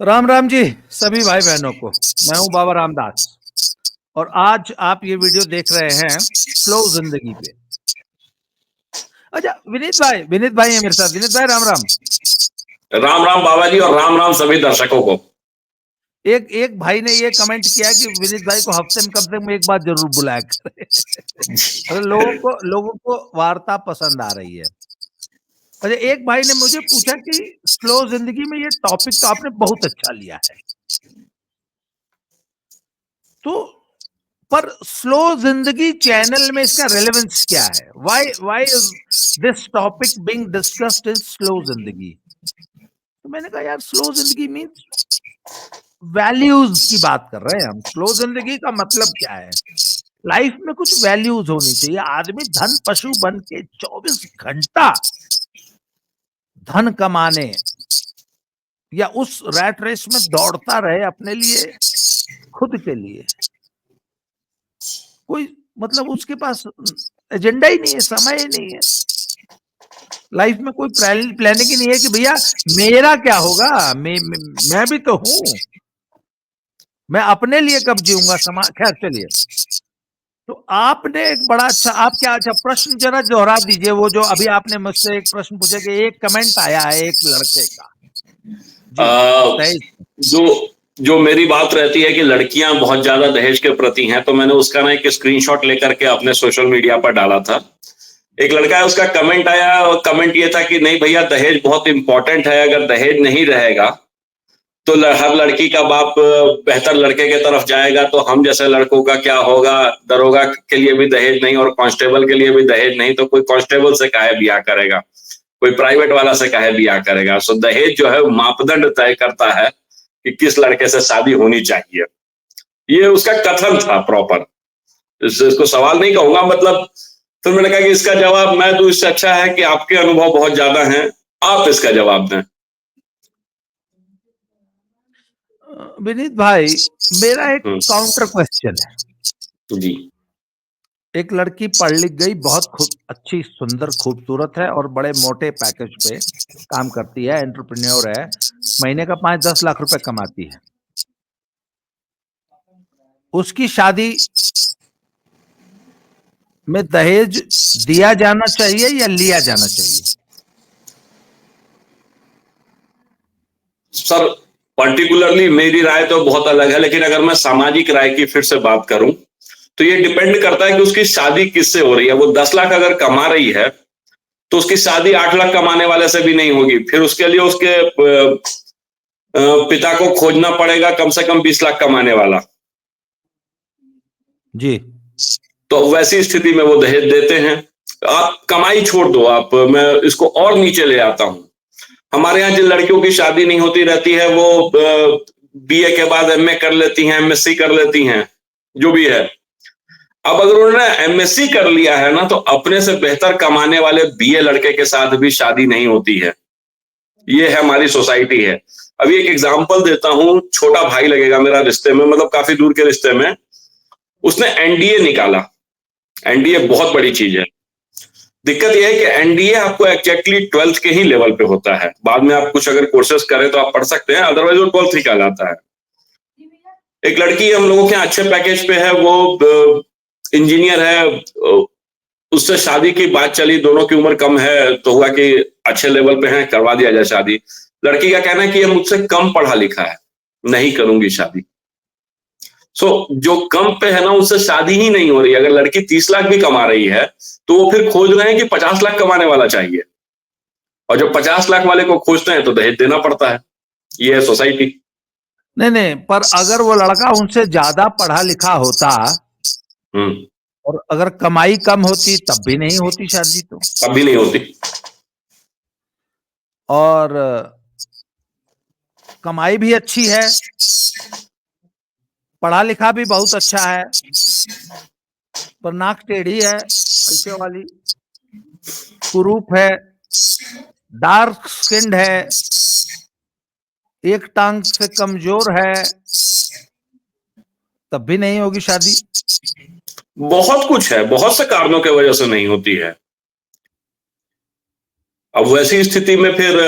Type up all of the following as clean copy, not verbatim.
राम राम जी सभी भाई बहनों को। मैं हूं बाबा रामदास और आज आप ये वीडियो देख रहे हैं स्लो जिंदगी पे। अच्छा विनीत भाई है मेरे साथ। विनीत भाई राम राम। राम राम बाबा जी और राम राम सभी दर्शकों को। एक एक भाई ने ये कमेंट किया कि विनीत भाई को हफ्ते में कम से कम एक बार जरूर बुलाया करें। मतलब लोगों को वार्ता पसंद आ रही है। अच्छा, एक भाई ने मुझे पूछा कि स्लो जिंदगी में ये टॉपिक तो आपने बहुत अच्छा लिया है, तो पर स्लो जिंदगी चैनल में इसका रेलेवेंस क्या है? Why why is this topic being discussed in slow जिंदगी? तो मैंने कहा यार, स्लो जिंदगी मींस वैल्यूज की बात कर रहे हैं हम। स्लो जिंदगी का मतलब क्या है? लाइफ में कुछ वैल्यूज होनी चाहिए। आदमी धन पशु बन के 24 घंटा धन कमाने या उस रैट रेस में दौड़ता रहे अपने लिए, खुद के लिए। कोई मतलब उसके पास एजेंडा ही नहीं है, समय ही नहीं है। लाइफ में कोई प्लानिंग ही नहीं है कि भैया मेरा क्या होगा। मैं भी तो हूं। मैं अपने लिए कब जीऊंगा, समाज। खैर चलिए, तो आपने एक बड़ा अच्छा, आप क्या, अच्छा प्रश्न जरा दोहरा दीजिए। वो जो अभी आपने मुझसे एक प्रश्न पूछा कि एक कमेंट आया है एक लड़के का। जी दहेज। जो जो मेरी बात रहती है कि लड़कियां बहुत ज्यादा दहेज के प्रति हैं, तो मैंने उसका ना एक स्क्रीनशॉट लेकर के अपने सोशल मीडिया पर डाला था। एक लड़का है, उसका कमेंट आया और कमेंट ये था कि नहीं भैया, दहेज बहुत इंपॉर्टेंट है। अगर दहेज नहीं रहेगा तो हर लड़की का बाप बेहतर लड़के के तरफ जाएगा, तो हम जैसे लड़कों का क्या होगा। दरोगा के लिए भी दहेज नहीं और कांस्टेबल के लिए भी दहेज नहीं, तो कोई कांस्टेबल से काहे ब्याह करेगा, कोई प्राइवेट वाला से काहे ब्याह करेगा। सो दहेज जो है मापदंड तय करता है कि किस लड़के से शादी होनी चाहिए। ये उसका कथन था प्रॉपर। इसको सवाल नहीं कहूंगा, मतलब। फिर मैंने कहा कि इसका जवाब मैं दूं, इससे अच्छा है कि आपके अनुभव बहुत ज्यादा हैं, आप इसका जवाब दें। विनीत भाई, मेरा एक काउंटर क्वेश्चन है। जी। एक लड़की पढ़ लिख गई, बहुत अच्छी, सुंदर, खूबसूरत है और बड़े मोटे पैकेज पे काम करती है, एंटरप्रेन्योर है, महीने का 5-10 लाख रुपए कमाती है। उसकी शादी में दहेज दिया जाना चाहिए या लिया जाना चाहिए? सर, पर्टिकुलरली मेरी राय तो बहुत अलग है, लेकिन अगर मैं सामाजिक राय की फिर से बात करूं तो ये डिपेंड करता है कि उसकी शादी किससे हो रही है। वो 10 लाख अगर कमा रही है तो उसकी शादी 8 लाख कमाने वाले से भी नहीं होगी। फिर उसके लिए उसके पिता को खोजना पड़ेगा कम से कम 20 लाख कमाने वाला। जी। तो वैसी स्थिति में वो दहेज देते हैं। आप कमाई छोड़ दो, आप, मैं इसको और नीचे ले आता हूं। हमारे यहाँ जिन लड़कियों की शादी नहीं होती रहती है, वो बीए के बाद एमए कर लेती हैं, एमएससी कर लेती हैं, जो भी है। अब अगर उन्होंने एमएससी कर लिया है ना, तो अपने से बेहतर कमाने वाले बीए लड़के के साथ भी शादी नहीं होती है। ये है, हमारी सोसाइटी है। अभी एक एग्जांपल देता हूं, छोटा भाई लगेगा मेरा रिश्ते में, मतलब काफी दूर के रिश्ते में। उसने एनडीए निकाला। एनडीए बहुत बड़ी चीज है। दिक्कत यह है कि एनडीए आपको एग्जैक्टली 12th के ही लेवल पे होता है। बाद में आप कुछ अगर कोर्सेज करें तो आप पढ़ सकते हैं, अदरवाइज वो 12th ही कहलाता है। एक लड़की हम लोगों के यहाँ अच्छे पैकेज पे है, वो इंजीनियर है। उससे शादी की बात चली, दोनों की उम्र कम है, तो हुआ कि अच्छे लेवल पे है, करवा दिया जाए शादी। लड़की का कहना है कि ये मुझसे कम पढ़ा लिखा है, नहीं करूंगी शादी। जो कम पे है ना, उससे शादी ही नहीं हो रही। अगर लड़की 30 लाख भी कमा रही है तो वो फिर खोज रहे हैं कि 50 लाख कमाने वाला चाहिए, और जब 50 लाख वाले को खोजते हैं तो दहेज देना पड़ता है। ये है सोसाइटी। नहीं नहीं, पर अगर वो लड़का उनसे ज्यादा पढ़ा लिखा होता और अगर कमाई कम होती तब भी नहीं होती शादी तो। तब भी नहीं होती। और कमाई भी अच्छी है, पढ़ा लिखा भी बहुत अच्छा है, पर नाक टेढ़ी है, ऐसे वाली, कुरूप है, डार्क स्किन्ड है, एक टांग से कमजोर है, तब भी नहीं होगी शादी। बहुत कुछ है, बहुत से कारणों की वजह से नहीं होती है। अब वैसी स्थिति में फिर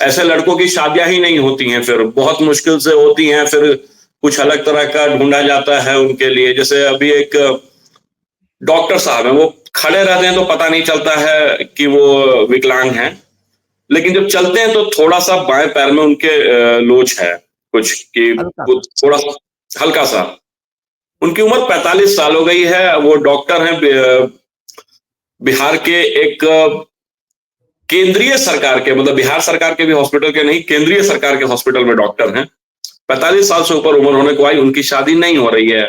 ऐसे लड़कों की शादियां ही नहीं होती हैं, फिर बहुत मुश्किल से होती हैं, फिर कुछ अलग तरह का ढूंढा जाता है उनके लिए। जैसे अभी एक डॉक्टर साहब हैं, वो खड़े रहते हैं तो पता नहीं चलता है कि वो विकलांग हैं, लेकिन जब चलते हैं तो थोड़ा सा बाएं पैर में उनके लोच है कुछ, कि हल्का वो थोड़ा हल्का सा। उनकी उम्र 45 साल हो गई है, वो डॉक्टर हैं, बिहार के एक केंद्रीय सरकार के, मतलब बिहार सरकार के भी हॉस्पिटल के नहीं, केंद्रीय सरकार के हॉस्पिटल में डॉक्टर हैं। 45 साल से ऊपर उम्र होने को आई, उनकी शादी नहीं हो रही है।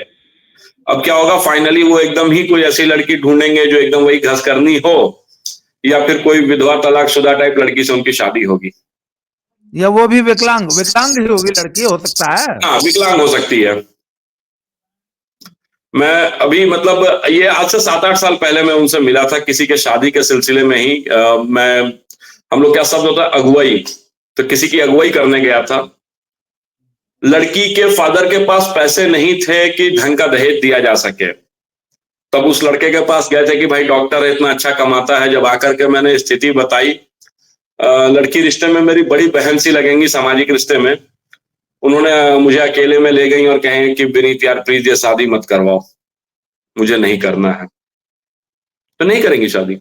अब क्या होगा, फाइनली वो एकदम ही कोई ऐसी लड़की ढूंढेंगे जो एकदम वही घसकरनी हो, या फिर कोई विधवा तलाकशुदा टाइप लड़की से उनकी शादी होगी। या वो भी विकलांग विकलांग ही होगी लड़की, हो सकता है। हाँ, विकलांग हो सकती है। मैं अभी मतलब ये आज से 7-8 साल पहले मैं उनसे मिला था किसी के शादी के सिलसिले में ही। मैं हम लोग क्या शब्द होता है, अगुवाई, तो किसी की अगुवाई करने गया था। लड़की के फादर के पास पैसे नहीं थे कि ढंग का दहेज दिया जा सके। तब उस लड़के के पास गए थे कि भाई डॉक्टर है, इतना अच्छा कमाता है। जब आकर के मैंने स्थिति बताई, लड़की रिश्ते में मेरी बड़ी बहन सी लगेंगी, सामाजिक रिश्ते में, उन्होंने मुझे अकेले में ले गई और कहें कि विनीत यार प्लीज ये शादी मत करवाओ, मुझे नहीं करना है। तो नहीं करेंगी शादी।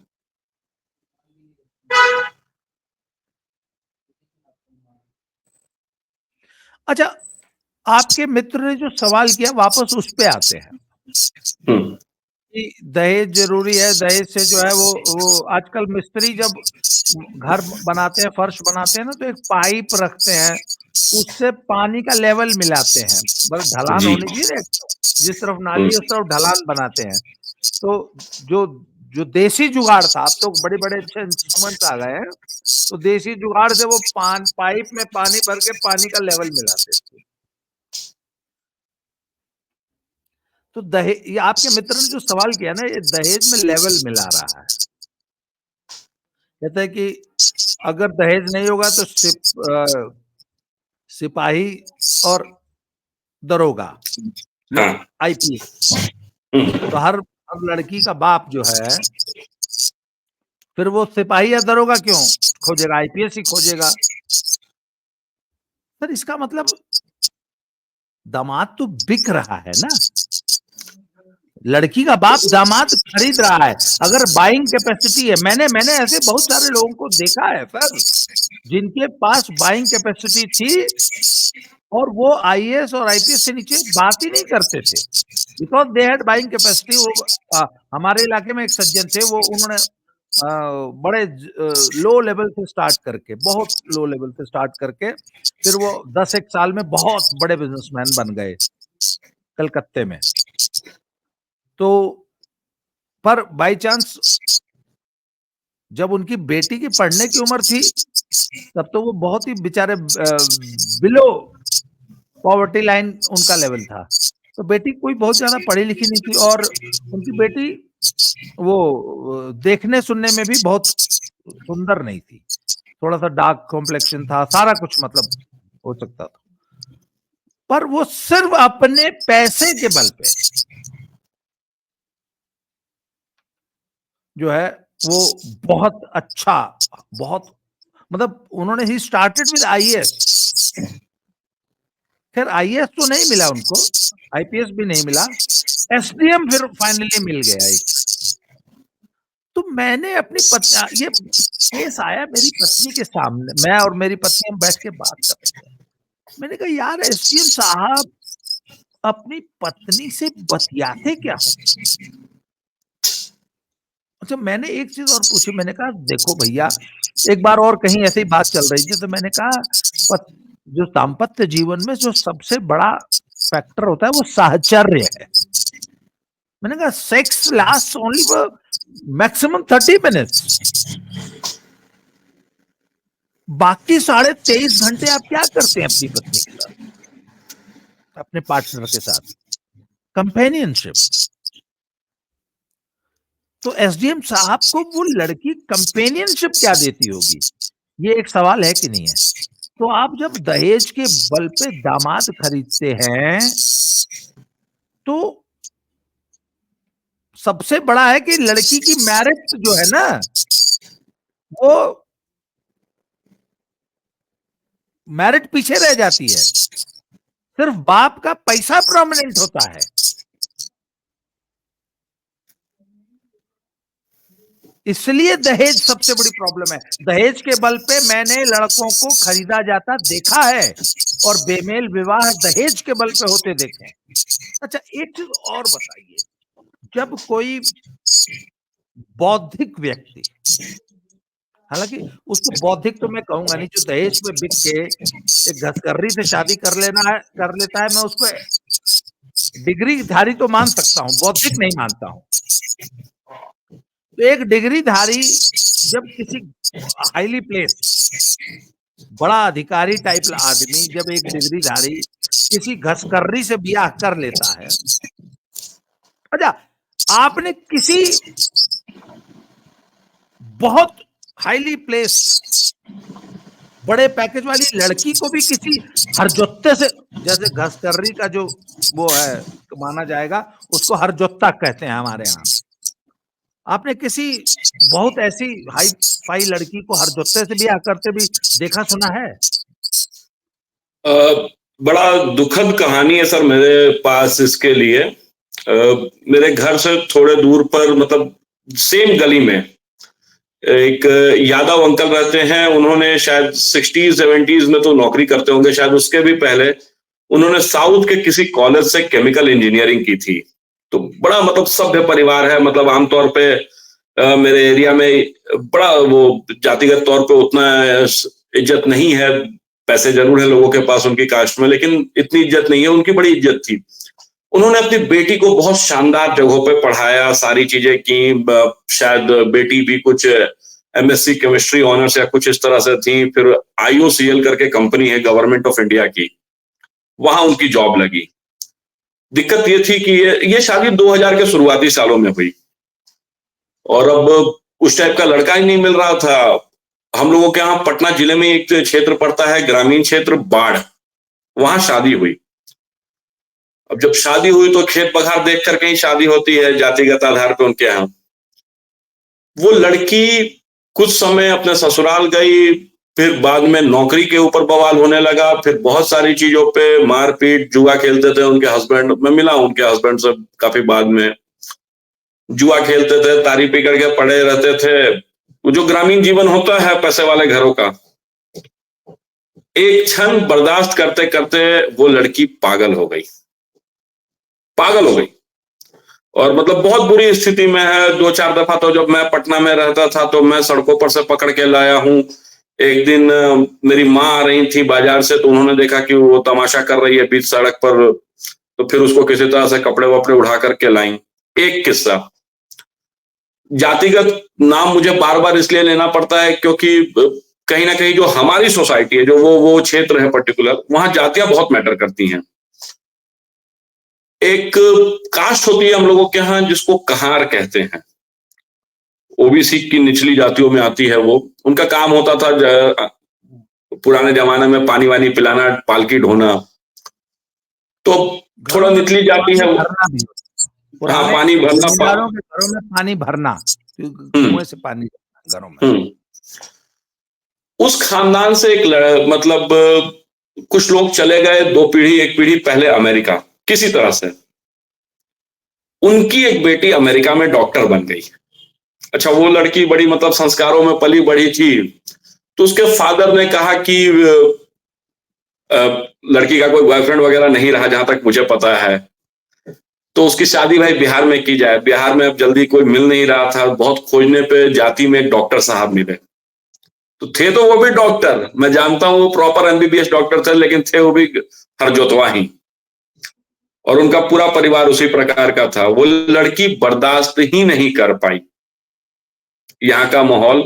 अच्छा, आपके मित्र ने जो सवाल किया, वापस उस पे आते हैं हम्म। कि दहेज जरूरी है। दहेज से जो है वो आजकल मिस्त्री जब घर बनाते हैं, फर्श बनाते हैं ना, तो एक पाइप रखते हैं, उससे पानी का लेवल मिलाते हैं। बस ढलान जी। होनी चाहिए ना, जिस तरफ हम्म। नाली उस तरफ ढलान बनाते हैं। तो जो जो देसी जुगाड़ था, अब तो बड़े बड़े अच्छे इंस्ट्रूमेंट आ गए हैं, तो देसी जुगाड़ से वो पाइप में पानी भर के पानी का लेवल मिलाते थे। तो दहेज, ये आपके मित्र ने जो सवाल किया ना, ये दहेज में लेवल मिला रहा है। कहते हैं कि अगर दहेज नहीं होगा तो सिपाही और दरोगा, हाँ। आईपीएस, हम्म। तो हर लड़की का बाप जो है, फिर वो सिपाही या दरोगा क्यों खोजेगा, आईपीएस ही खोजेगा। सर इसका मतलब दामाद तो बिक रहा है ना, लड़की का बाप दामाद खरीद रहा है। अगर बाइंग कैपेसिटी है, मैंने ऐसे बहुत सारे लोगों को देखा है सर, जिनके पास बाइंग कैपेसिटी थी और वो आईएएस और आईपीएस से नीचे बात ही नहीं करते थे, because they had buying capacity. वो हमारे इलाके में एक सज्जन थे, वो उन्होंने बड़े लो लेवल से स्टार्ट करके, बहुत लो लेवल से स्टार्ट करके, फिर वो 10 एक साल में बहुत बड़े बिजनेसमैन बन गए कलकत्ते में। तो पर बाय चांस जब उनकी बेटी की पढ़ने की उम्र थी, तब तो वो बहुत ही बेचारे बिलो पॉवर्टी लाइन उनका लेवल था। तो बेटी कोई बहुत ज्यादा पढ़ी लिखी नहीं थी, और उनकी बेटी वो देखने सुनने में भी बहुत सुंदर नहीं थी, थोड़ा सा डार्क कॉम्प्लेक्शन था, सारा कुछ मतलब हो सकता था। पर वो सिर्फ अपने पैसे के बल पे जो है वो बहुत अच्छा, बहुत मतलब उन्होंने ही स्टार्टेड विद आईएएस। खैर आईएएस तो नहीं मिला उनको, आईपीएस भी नहीं मिला, एसडीएम फिर फाइनली मिल गया एक। तो मैंने अपनी पत्नी, ये केस आया मेरी पत्नी के सामने, मैं और मेरी पत्नी हम बैठ के बात कर रहे थे। मैंने कहा यार एसडीएम साहब अपनी पत्नी से बतियाते क्या हो। अच्छा, मैंने एक चीज और पूछी, मैंने कहा देखो भैया, एक बार और कहीं ऐसी बात चल रही थी, तो मैंने कहा जो दाम्पत्य जीवन में जो सबसे बड़ा फैक्टर होता है वो साहचर्य है। मैंने कहा sex last only for maximum 30 minutes, बाकी 23.5 घंटे आप क्या करते हैं अपनी पत्नी के साथ, अपने पार्टनर के साथ, कंपेनियनशिप। तो एसडीएम साहब को वो लड़की कंपेनियनशिप क्या देती होगी, ये एक सवाल है कि नहीं है। तो आप जब दहेज के बल पे दामाद खरीदते हैं, तो सबसे बड़ा है कि लड़की की मेरिट जो है ना, वो मैरिट पीछे रह जाती है, सिर्फ बाप का पैसा प्रोमिनेंट होता है। इसलिए दहेज सबसे बड़ी प्रॉब्लम है। दहेज के बल पे मैंने लड़कों को खरीदा जाता देखा है और बेमेल विवाह दहेज के बल पे होते देखे हैं। अच्छा, एक चीज और बताइए, जब कोई बौद्धिक व्यक्ति, हालांकि उसको बौद्धिक तो मैं कहूंगा नहीं, जो दहेज में बिक के एक घसकर्री से शादी कर लेता है, मैं उसको डिग्री धारी तो मान सकता हूं, बौद्धिक नहीं मानता हूं। तो एक डिग्री धारी जब किसी हाईली प्लेस्ड बड़ा अधिकारी टाइप आदमी जब एक डिग्री धारी किसी घसकर्री से ब्याह कर लेता है, अच्छा, आपने किसी बहुत हाईली प्लेस्ड बड़े पैकेज वाली लड़की को भी किसी हरजोत्ते से, जैसे घसकर्री का जो वो है माना जाएगा, उसको हरजोत्ता कहते हैं हमारे यहाँ, आपने किसी बहुत ऐसी हाई फाई लड़की को हरजोत्ते से ब्याह करते भी देखा सुना है? बड़ा दुखद कहानी है सर मेरे पास इसके लिए। मेरे घर से थोड़े दूर पर, मतलब सेम गली में एक यादव अंकल रहते हैं। उन्होंने शायद 60s 70s में तो नौकरी करते होंगे, शायद उसके भी पहले उन्होंने साउथ के किसी कॉलेज से केमिकल इंजीनियरिंग की थी। तो बड़ा मतलब सभ्य परिवार है। मतलब आमतौर पे मेरे एरिया में बड़ा वो जातिगत तौर पे उतना इज्जत नहीं है। पैसे जरूर है लोगों के पास उनकी कास्ट में, लेकिन इतनी इज्जत नहीं है। उनकी बड़ी इज्जत थी। उन्होंने अपनी बेटी को बहुत शानदार जगहों पे पढ़ाया, सारी चीजें की। शायद बेटी भी कुछ एमएससी केमिस्ट्री ऑनर्स या कुछ इस तरह से थी। फिर आईओसीएल करके कंपनी है गवर्नमेंट ऑफ इंडिया की, वहां उनकी जॉब लगी। दिक्कत ये थी कि ये शादी 2000 के शुरुआती सालों में हुई और अब उस टाइप का लड़का ही नहीं मिल रहा था। हम लोगों के यहाँ पटना जिले में एक क्षेत्र पड़ता है, ग्रामीण क्षेत्र बाढ़, वहां शादी हुई। अब जब शादी हुई तो खेत बघार देख करके ही शादी होती है जातिगत आधार पर उनके यहाँ। वो लड़की कुछ समय अपने ससुराल गई, फिर बाद में नौकरी के ऊपर बवाल होने लगा, फिर बहुत सारी चीजों पे मारपीट, जुआ खेलते थे उनके हस्बैंड। मैं मिला उनके हस्बैंड से काफी बाद में। जुआ खेलते थे, तारी पी करके पड़े रहते थे। वो जो ग्रामीण जीवन होता है पैसे वाले घरों का, एक क्षण बर्दाश्त करते करते वो लड़की पागल हो गई। पागल हो गई और मतलब बहुत बुरी स्थिति में है। 2 4 दफा तो जब मैं पटना में रहता था तो मैं सड़कों पर से पकड़ के लाया हूँ। एक दिन मेरी माँ आ रही थी बाजार से, तो उन्होंने देखा कि वो तमाशा कर रही है बीच सड़क पर, तो फिर उसको किसी तरह से कपड़े वपड़े उठा करके लाई। एक किस्सा, जातिगत नाम मुझे बार बार इसलिए लेना पड़ता है क्योंकि कहीं ना कहीं जो हमारी सोसाइटी है, जो वो क्षेत्र है पर्टिकुलर, वहां जातियां बहुत मैटर करती हैं। एक कास्ट होती है हम लोगों के यहाँ जिसको कहार कहते हैं, ओबीसी की निचली जातियों में आती है वो। उनका काम होता था पुराने जमाने में पानी वानी पिलाना, पालकी ढोना। तो थोड़ा घरों में निचली जाती पानी है वो। भरना भी, हाँ, पुराने पानी भरना जमींदारों के घरों में पानी भरना, हम्म कुएं से पानी घरों में। हम्म उस खानदान से मतलब कुछ लोग चले गए, 2 पीढ़ी 1 पीढ़ी पहले अमेरिका किसी तरह से। उनकी एक बेटी अमेरिका में डॉक्टर बन गई। अच्छा, वो लड़की बड़ी मतलब संस्कारों में पली बढ़ी थी। तो उसके फादर ने कहा कि लड़की का कोई बॉयफ्रेंड वगैरह नहीं रहा जहां तक मुझे पता है, तो उसकी शादी भाई बिहार में की जाए। बिहार में अब जल्दी कोई मिल नहीं रहा था। बहुत खोजने पे जाति में एक डॉक्टर साहब मिले। तो थे तो वो भी डॉक्टर, मैं जानता हूँ वो प्रॉपर एमबीबीएस डॉक्टर थे, लेकिन थे वो भी हरजोतवा ही। और उनका पूरा परिवार उसी प्रकार का था। वो लड़की बर्दाश्त ही नहीं कर पाई यहाँ का माहौल,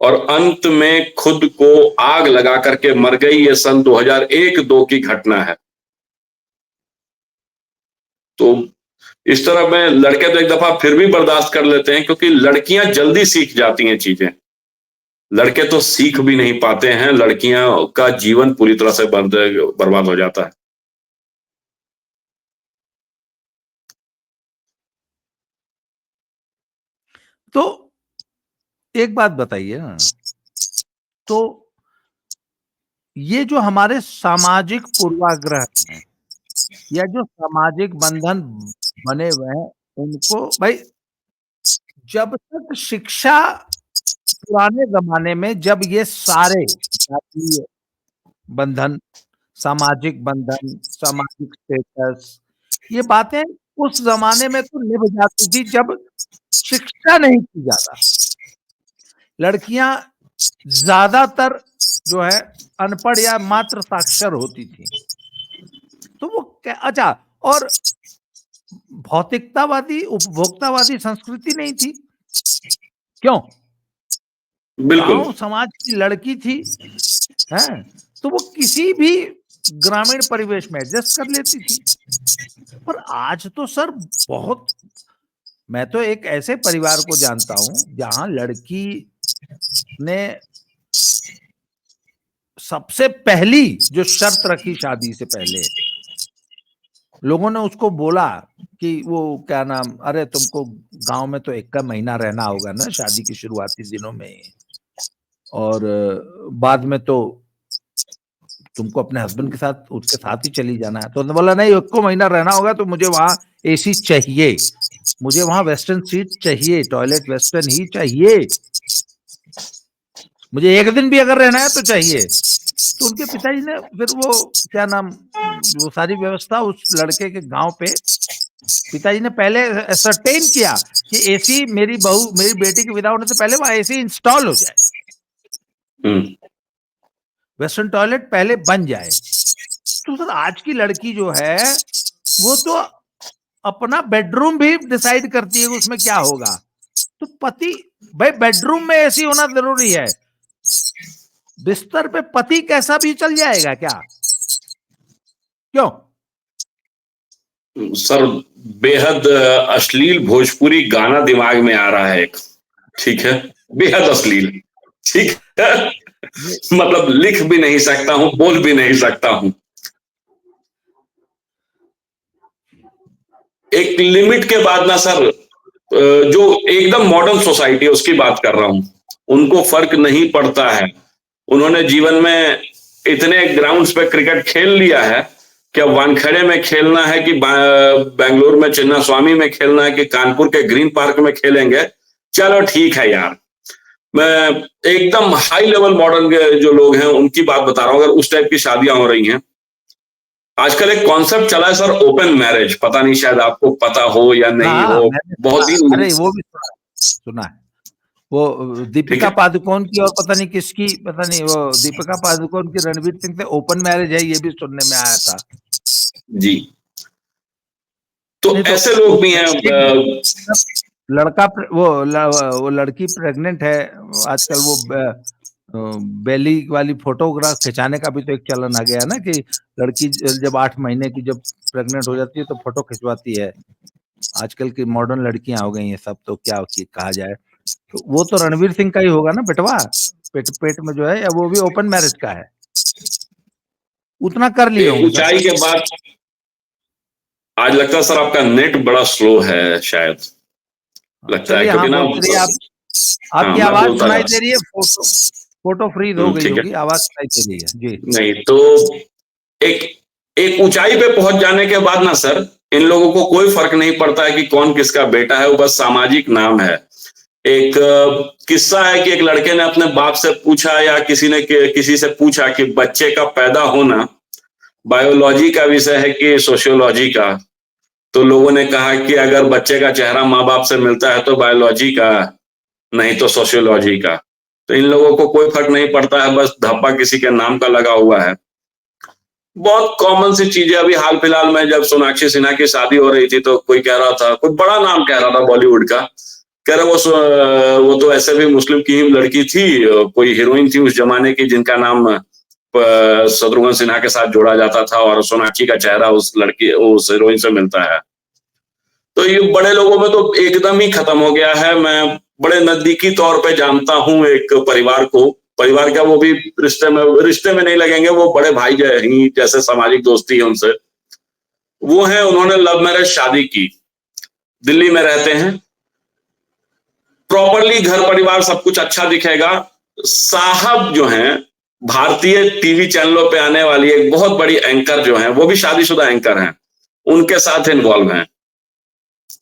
और अंत में खुद को आग लगा करके मर गई। ये सन 2001-2 की घटना है। तो इस तरह में लड़के तो एक दफा फिर भी बर्दाश्त कर लेते हैं क्योंकि लड़कियां जल्दी सीख जाती हैं चीजें। लड़के तो सीख भी नहीं पाते हैं, लड़कियां का जीवन पूरी तरह से बर्बाद हो जाता है। तो एक बात बताइए ना, तो ये जो हमारे सामाजिक पूर्वाग्रह हैं या जो सामाजिक बंधन बने हुए हैं, उनको भाई जब तक शिक्षा पुराने जमाने में जब ये सारे जातीय बंधन, सामाजिक बंधन, सामाजिक स्टेटस, ये बातें उस जमाने में तो निभ जाती थी जब शिक्षा नहीं की ज्यादा। लड़कियां ज्यादातर जो है अनपढ़ या मात्र साक्षर होती थी। तो वो अच्छा, और भौतिकतावादी उपभोक्तावादी संस्कृति नहीं थी। क्यों? बिल्कुल। गांव समाज की लड़की थी, है, तो वो किसी भी ग्रामीण परिवेश में एडजस्ट कर लेती थी। पर आज तो सर बहुत, मैं तो एक ऐसे परिवार को जानता हूं जहां लड़की ने सबसे पहली जो शर्त रखी शादी से पहले, लोगों ने उसको बोला कि वो क्या नाम, अरे तुमको गांव में तो 1 का महीना रहना होगा ना शादी के शुरुआती दिनों में, और बाद में तो तुमको अपने हस्बैंड के साथ उसके साथ ही चली जाना है। तो उसने बोला नहीं, 1 को महीना रहना होगा तो मुझे वहां एसी चाहिए, मुझे वहां वेस्टर्न सीट चाहिए, टॉयलेट वेस्टर्न ही चाहिए, मुझे 1 दिन भी अगर रहना है तो चाहिए। तो उनके पिताजी ने फिर वो क्या नाम, वो सारी व्यवस्था उस लड़के के गांव पे पिताजी ने पहले असरटेन किया कि एसी मेरी बहू, मेरी बेटी के विदा होने से पहले वहां एसी इंस्टॉल हो जाए, वेस्टर्न टॉयलेट पहले बन जाए। तो सर आज की लड़की जो है वो तो अपना बेडरूम भी डिसाइड करती है उसमें क्या होगा। तो पति, भाई बेडरूम में एसी होना जरूरी है, बिस्तर पे पति कैसा भी चल जाएगा क्या? क्यों? सर बेहद अश्लील भोजपुरी गाना दिमाग में आ रहा है एक, ठीक है, बेहद अश्लील, ठीक है, मतलब लिख भी नहीं सकता हूं, बोल भी नहीं सकता हूं। एक लिमिट के बाद ना सर, जो एकदम मॉडर्न सोसाइटी है उसकी बात कर रहा हूं, उनको फर्क नहीं पड़ता है। उन्होंने जीवन में इतने ग्राउंड्स पे क्रिकेट खेल लिया है कि अब वानखेड़े में खेलना है कि बेंगलुरु में चिन्ना स्वामी में खेलना है कि कानपुर के ग्रीन पार्क में खेलेंगे, चलो ठीक है यार। मैं एकदम हाई लेवल मॉडर्न के जो लोग हैं उनकी बात बता रहा हूं, अगर उस टाइप की शादियां हो रही हैं। आजकल एक कॉन्सेप्ट चला है सर, ओपन मैरिज, पता नहीं शायद आपको पता हो या नहीं हाँ हो, मैंने बहुत सुना, ही, अरे वो भी सुना है। वो ठीक दीपिका है। पादुकोण की और पता नहीं किसकी, पता नहीं, वो दीपिका पादुकोण की रणवीर सिंह से ओपन मैरिज है, ये भी सुनने में आया था। जी, तो नहीं तो ऐसे लोग भी हैं। एक लड़का वो लड़की प्रेग्नेंट है आजकल, वो बेली वाली फोटोग्राफ खिंचाने का भी तो एक चलन आ गया है ना, कि लड़की जब 8 महीने की जब प्रेग्नेंट हो जाती है तो फोटो खिंचवाती है। आजकल की मॉडर्न लड़कियां हो गई हैं सब, तो क्या कहा जाए। तो वो तो रणवीर सिंह का ही होगा ना बेटवा, पेट पेट में जो है, या वो भी ओपन मैरिज का है? उतना कर लिए एक होंगे सर। ऊंचाई के बाद, आज लगता है सर आपका नेट बड़ा स्लो है शायद, लगता है, चलिए, हाँ क्योंकि ना, बोलते रहिए आप, हाँ आपकी मैं आवाज बोलता सुनाई जा, दे रही है, फोटो फोटो फ्रीज हो गई ठीक है, होगी, आवाज सुनाई दे रही है जी। नहीं तो एक एक ऊंचाई पे पहुंच जाने के बाद ना सर, इन लोगों को कोई फर्क नहीं पड़ता है कि कौन किसका बेटा है, वो बस सामाजिक नाम है। एक किस्सा है कि एक लड़के ने अपने बाप से पूछा या किसी ने किसी से पूछा कि बच्चे का पैदा होना बायोलॉजी का विषय है कि सोशियोलॉजी का। तो लोगों ने कहा कि अगर बच्चे का चेहरा माँ बाप से मिलता है तो बायोलॉजी का, नहीं तो सोशियोलॉजी का। तो इन लोगों को कोई फर्क नहीं पड़ता है, बस धब्बा किसी के नाम का लगा हुआ है। बहुत कॉमन सी चीजें। अभी हाल फिलहाल में जब सोनाक्षी सिन्हा की शादी हो रही थी तो कोई कह रहा था, कोई बड़ा नाम कह रहा था बॉलीवुड का, कह रहे वो तो ऐसे भी मुस्लिम की ही लड़की थी, कोई हीरोइन थी उस जमाने की जिनका नाम शत्रुघ्न सिन्हा के साथ जोड़ा जाता था, और सोनाक्षी का चेहरा उस लड़की उस हीरोइन से मिलता है। तो ये बड़े लोगों में तो एकदम ही खत्म हो गया है। मैं बड़े नजदीकी तौर पे जानता हूं एक परिवार को, परिवार का, वो भी रिश्ते में नहीं लगेंगे, वो बड़े भाई ही जैसे सामाजिक दोस्ती है उनसे, वो है, उन्होंने लव मैरिज शादी की, दिल्ली में रहते हैं, प्रॉपरली घर परिवार सब कुछ अच्छा दिखेगा। साहब जो हैं भारतीय टीवी चैनलों पे आने वाली एक बहुत बड़ी एंकर जो है, वो भी शादीशुदा एंकर हैं, उनके साथ इन्वॉल्व हैं।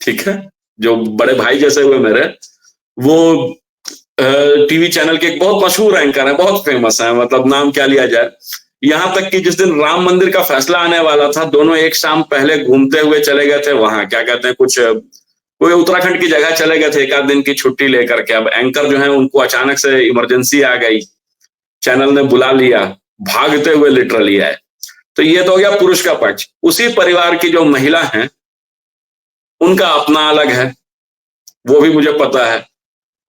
ठीक है, जो बड़े भाई जैसे हुए मेरे, वो टीवी चैनल के एक बहुत मशहूर एंकर हैं, बहुत फेमस हैं, मतलब नाम क्या लिया जाए। यहां तक कि जिस दिन राम मंदिर का फैसला आने वाला था, दोनों एक शाम पहले घूमते हुए चले गए थे वहां, क्या कहते हैं, कुछ कोई उत्तराखंड की जगह चले गए थे एक आध दिन की छुट्टी लेकर के। अब एंकर जो है उनको अचानक से इमरजेंसी आ गई, चैनल ने बुला लिया, भागते हुए लिटरली आए। तो ये तो हो गया पुरुष का पक्ष। उसी परिवार की जो महिला हैं, उनका अपना अलग है, वो भी मुझे पता है,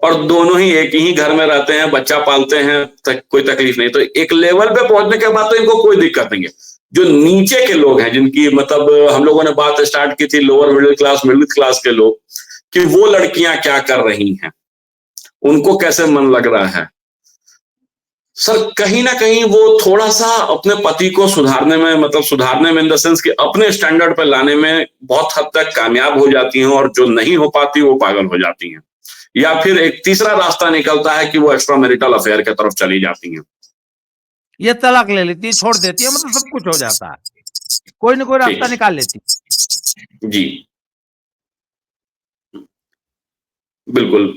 और दोनों ही एक ही घर में रहते हैं, बच्चा पालते हैं, कोई तकलीफ नहीं। तो एक लेवल पे पहुंचने के बाद तो इनको कोई दिक्कत नहीं है। जो नीचे के लोग हैं, जिनकी मतलब हम लोगों ने बात स्टार्ट की थी लोअर मिडिल क्लास के लोग, कि वो लड़कियां क्या कर रही हैं, उनको कैसे मन लग रहा है। सर कहीं ना कहीं वो थोड़ा सा अपने पति को सुधारने में, मतलब सुधारने में इन द सेंस कि अपने स्टैंडर्ड पे लाने में बहुत हद तक कामयाब हो जाती हैं, और जो नहीं हो पाती वो पागल हो जाती हैं, या फिर एक तीसरा रास्ता निकलता है कि वो एक्स्ट्रा मैरिटल अफेयर की तरफ चली जाती हैं। ये तलाक ले लेती है, छोड़ देती है, मतलब सब कुछ हो जाता है, कोई ना कोई रास्ता निकाल लेती है। जी बिल्कुल।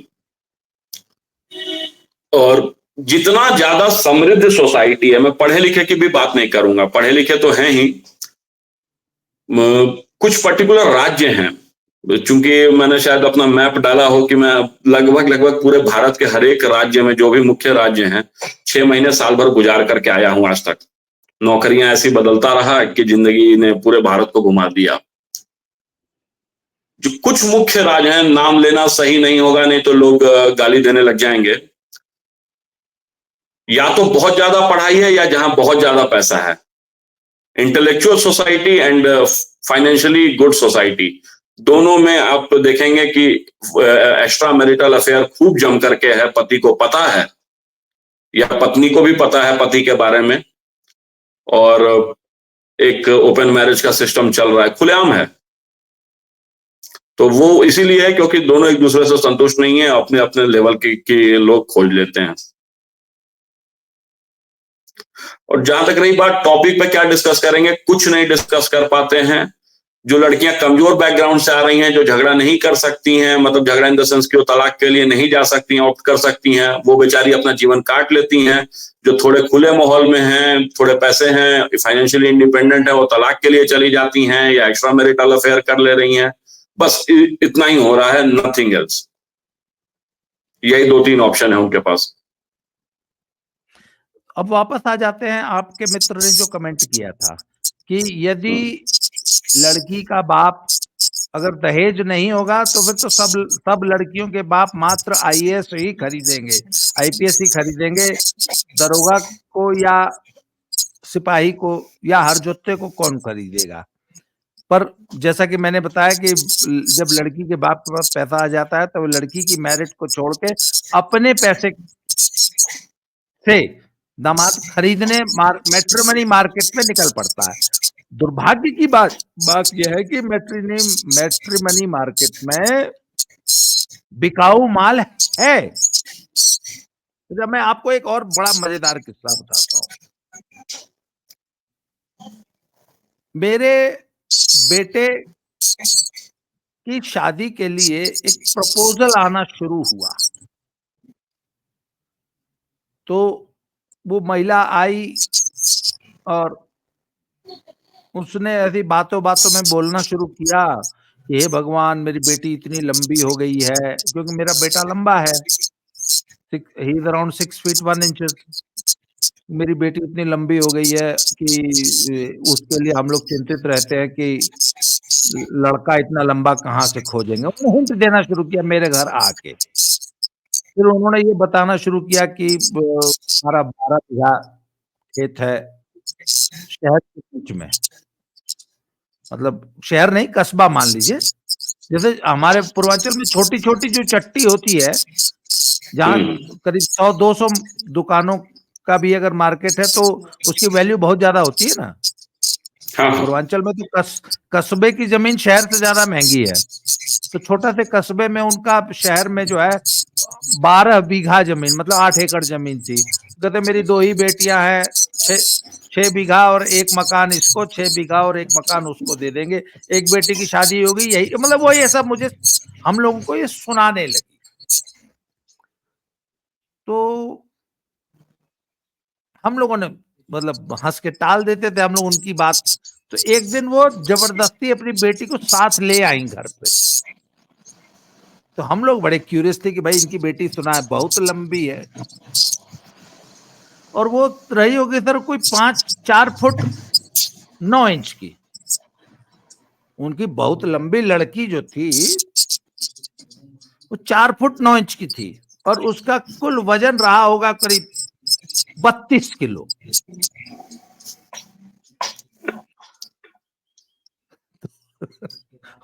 और जितना ज्यादा समृद्ध सोसाइटी है, मैं पढ़े लिखे की भी बात नहीं करूंगा, पढ़े लिखे तो हैं ही, कुछ पर्टिकुलर राज्य हैं, चूंकि मैंने शायद अपना मैप डाला हो कि मैं लगभग पूरे भारत के हर एक राज्य में, जो भी मुख्य राज्य हैं, 6 महीने साल भर गुजार करके आया हूं आज तक। नौकरियां ऐसी बदलता रहा कि जिंदगी ने पूरे भारत को घुमा दिया। जो कुछ मुख्य राज्य हैं, नाम लेना सही नहीं होगा, नहीं तो लोग गाली देने लग जाएंगे। या तो बहुत ज्यादा पढ़ाई है, या जहां बहुत ज्यादा पैसा है। Intellectual society and financially good society, दोनों में आप देखेंगे कि एक्स्ट्रा मैरिटल अफेयर खूब जम करके है, पति को पता है या पत्नी को भी पता है पति के बारे में, और एक ओपन मैरिज का सिस्टम चल रहा है, खुलेआम है। तो वो इसीलिए है क्योंकि दोनों एक दूसरे से संतुष्ट नहीं है, अपने अपने लेवल के लोग खोज लेते हैं। और जहां तक रही बात टॉपिक पे क्या डिस्कस करेंगे, कुछ नहीं डिस्कस कर पाते हैं। जो लड़कियां कमजोर बैकग्राउंड से आ रही हैं, जो झगड़ा नहीं कर सकती हैं, मतलब झगड़ा इन द सेंस कि वो तलाक के लिए नहीं जा सकती हैं, ऑप्ट कर सकती हैं, वो बेचारी अपना जीवन काट लेती हैं। जो थोड़े खुले माहौल में हैं, थोड़े पैसे हैं, फाइनेंशियली इंडिपेंडेंट है, वो तलाक के लिए चली जाती हैं या एक्स्ट्रा मैरिटल अफेयर कर ले रही हैं। बस इतना ही हो रहा है, नथिंग एल्स। यही 2-3 ऑप्शन है उनके पास। अब वापस आ जाते हैं, आपके मित्र ने जो कमेंट किया था कि यदि लड़की का बाप अगर दहेज नहीं होगा तो फिर तो सब लड़कियों के बाप मात्र आईएएस ही खरीदेंगे, आईपीएस ही खरीदेंगे, दरोगा को या सिपाही को या हरजोते को कौन खरीदेगा। पर जैसा कि मैंने बताया कि जब लड़की के बाप के पास पैसा आ जाता है तो लड़की की मैरिट को छोड़ के अपने पैसे से दामाद खरीदने मैट्रिमनी मार्केट में निकल पड़ता है। दुर्भाग्य की बात यह है कि मैट्रिमनी मार्केट में बिकाऊ माल है। जब मैं आपको एक और बड़ा मजेदार किस्सा बताता हूँ। मेरे बेटे की शादी के लिए एक प्रपोजल आना शुरू हुआ, तो वो महिला आई और उसने ऐसी बातों में बोलना शुरू किया कि हे भगवान, मेरी बेटी इतनी लंबी हो गई है, क्योंकि मेरा बेटा लंबा है, he is around 6 feet 1 inches. मेरी बेटी इतनी लंबी हो गई है कि उसके लिए हम लोग चिंतित रहते हैं कि लड़का इतना लंबा कहाँ से खोजेंगे। उन्होंने हिंट देना शुरू किया मेरे घर आके। फिर उन्होंने ये बताना शुरू किया कि हमारा 12 बीघा खेत है शहर के बीच में, मतलब शहर नहीं, कस्बा मान लीजिए। जैसे हमारे पूर्वांचल में छोटी छोटी जो चट्टी होती है, जहाँ करीब 100-200 दुकानों का भी अगर मार्केट है तो उसकी वैल्यू बहुत ज्यादा होती है ना। पूर्वांचल में तो कस्बे की जमीन शहर से ज्यादा महंगी है। तो छोटा से कस्बे में उनका शहर में जो है 12 बीघा जमीन, मतलब 8 एकड़ जमीन थी। कहते मेरी 2 ही बेटियां हैं, 6 बीघा और 1 मकान इसको, 6 बीघा और 1 मकान उसको दे देंगे, एक बेटी की शादी होगी, यही मतलब वो ये सब मुझे हम लोगों को ये सुनाने लगी। तो हम लोगों ने मतलब हंस के टाल देते थे हम लोग उनकी बात। तो एक दिन वो जबरदस्ती अपनी बेटी को साथ ले आई घर पे। तो हम लोग बड़े क्यूरियस थे कि भाई इनकी बेटी सुना है बहुत लंबी है, और वो रही होगी सर कोई 4 फुट 9 इंच की। उनकी बहुत लंबी लड़की जो थी वो 4 फुट 9 इंच की थी, और उसका कुल वजन रहा होगा करीब 32 किलो।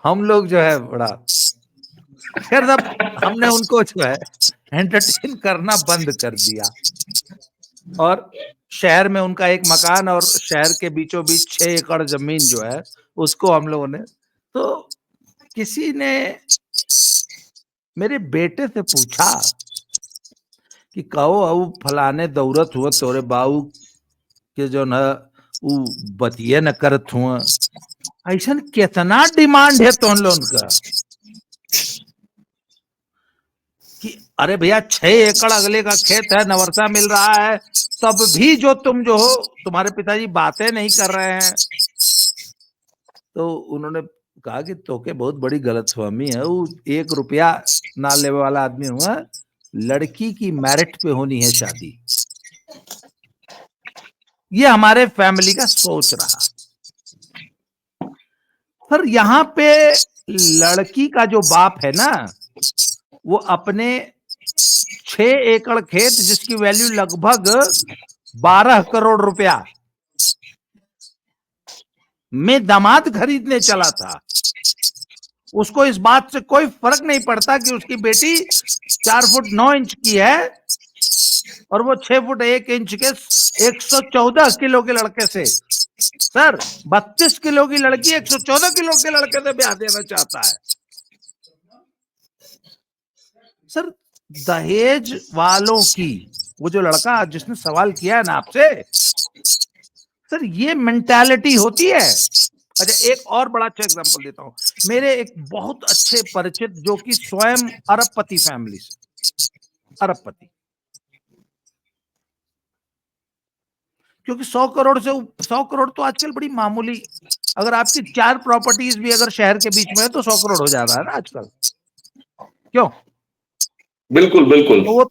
हम लोग जो है बड़ा, खैर तब हमने उनको जो है एंटरटेन करना बंद कर दिया, और शहर में उनका एक मकान और शहर के बीचों बीच 6 एकड़ जमीन जो है उसको हम लोगों ने, तो किसी ने मेरे बेटे से पूछा कि कहो अब फलाने दौरत हुआ तोरे बाऊ के जो न उ बतिये न करत हुआ, ऐसा कितना डिमांड है तो लोन का कि अरे भैया 6 एकड़ अगले का खेत है, नवर्सा मिल रहा है, तब भी जो तुम जो हो तुम्हारे पिताजी बातें नहीं कर रहे हैं। तो उन्होंने कहा कि तोके बहुत बड़ी गलतफहमी है, वो 1 रुपया ना लेने वाला आदमी हुआ, लड़की की मेरिट पे होनी है शादी। ये हमारे फैमिली का सोच रहा। पर यहाँ पे लड़की का जो बाप है ना, वो अपने 6 एकड़ खेत जिसकी वैल्यू लगभग 12 करोड़ रुपया में दामाद खरीदने चला था। उसको इस बात से कोई फर्क नहीं पड़ता कि उसकी बेटी 4 फुट 9 इंच की है और वो 6 फुट 1 इंच के 114 किलो के लड़के से, सर 32 किलो की लड़की 114 किलो के लड़के से ब्याह देना चाहता है। सर दहेज वालों की, वो जो लड़का जिसने सवाल किया है ना आपसे, सर ये मेंटालिटी होती है। अच्छा एक और बड़ा अच्छा एग्जांपल देता हूं। मेरे एक बहुत अच्छे परिचित जो कि स्वयं अरबपति फैमिली से, अरबपति, क्योंकि 100 करोड़ से 100 करोड़ तो आजकल बड़ी मामूली, अगर आपकी 4 प्रॉपर्टीज भी अगर शहर के बीच में है तो 100 करोड़ हो जा रहा है ना आजकल, क्यों? बिल्कुल बिल्कुल। तो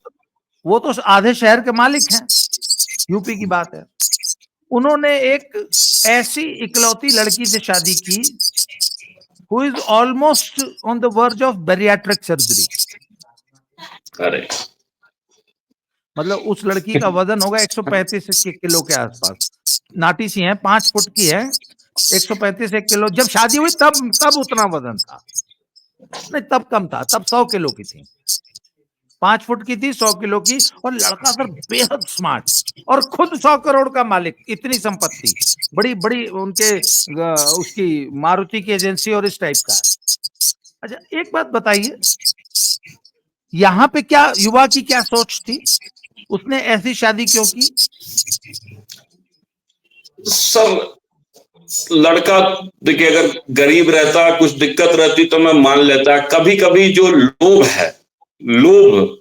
वो तो आधे शहर के मालिक हैं। यूपी की बात है। उन्होंने एक ऐसी इकलौती लड़की से शादी की who is almost on the verge of bariatric surgery। अरे मतलब उस लड़की का वजन होगा 135 किलो के आसपास, नाटी सी है, 5 फुट की है, 135 किलो। जब शादी हुई तब उतना वजन था, नहीं तब कम था, तब 100 किलो की थी, 5 फुट की थी, 100 किलो की, और लड़का सर बेहद स्मार्ट और खुद 100 करोड़ का मालिक, इतनी संपत्ति, बड़ी बड़ी उनके उसकी मारुति की एजेंसी और इस टाइप का। अच्छा एक बात बताइए, यहाँ पे क्या युवा की क्या सोच थी, उसने ऐसी शादी क्यों की? सर लड़का देखिए, अगर गरीब रहता, कुछ दिक्कत रहती तो मैं मान लेता। कभी कभी जो लोभ है, लोभ,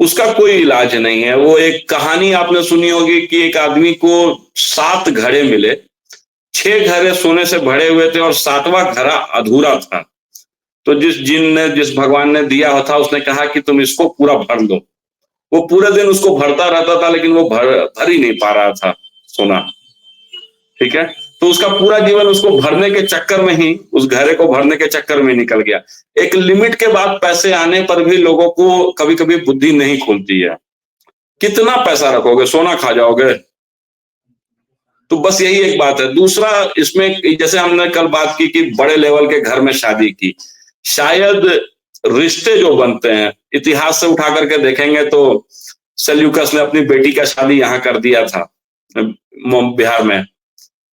उसका कोई इलाज नहीं है। वो एक कहानी आपने सुनी होगी कि एक आदमी को 7 घड़े मिले, 6 घड़े सोने से भरे हुए थे और 7वां घड़ा अधूरा था। तो जिस भगवान ने दिया था उसने कहा कि तुम इसको पूरा भर दो। वो पूरे दिन उसको भरता रहता था लेकिन वो भर ही नहीं पा रहा था सोना। ठीक है, तो उसका पूरा जीवन उसको भरने के चक्कर में ही, उस घड़े को भरने के चक्कर में निकल गया। एक लिमिट के बाद पैसे आने पर भी लोगों को कभी कभी बुद्धि नहीं खुलती है। कितना पैसा रखोगे, सोना खा जाओगे। तो बस यही एक बात है। दूसरा इसमें, जैसे हमने कल बात की कि बड़े लेवल के घर में शादी की, शायद रिश्ते जो बनते हैं, इतिहास से उठा करके देखेंगे तो सेल्यूकस ने अपनी बेटी का शादी यहाँ कर दिया था बिहार में।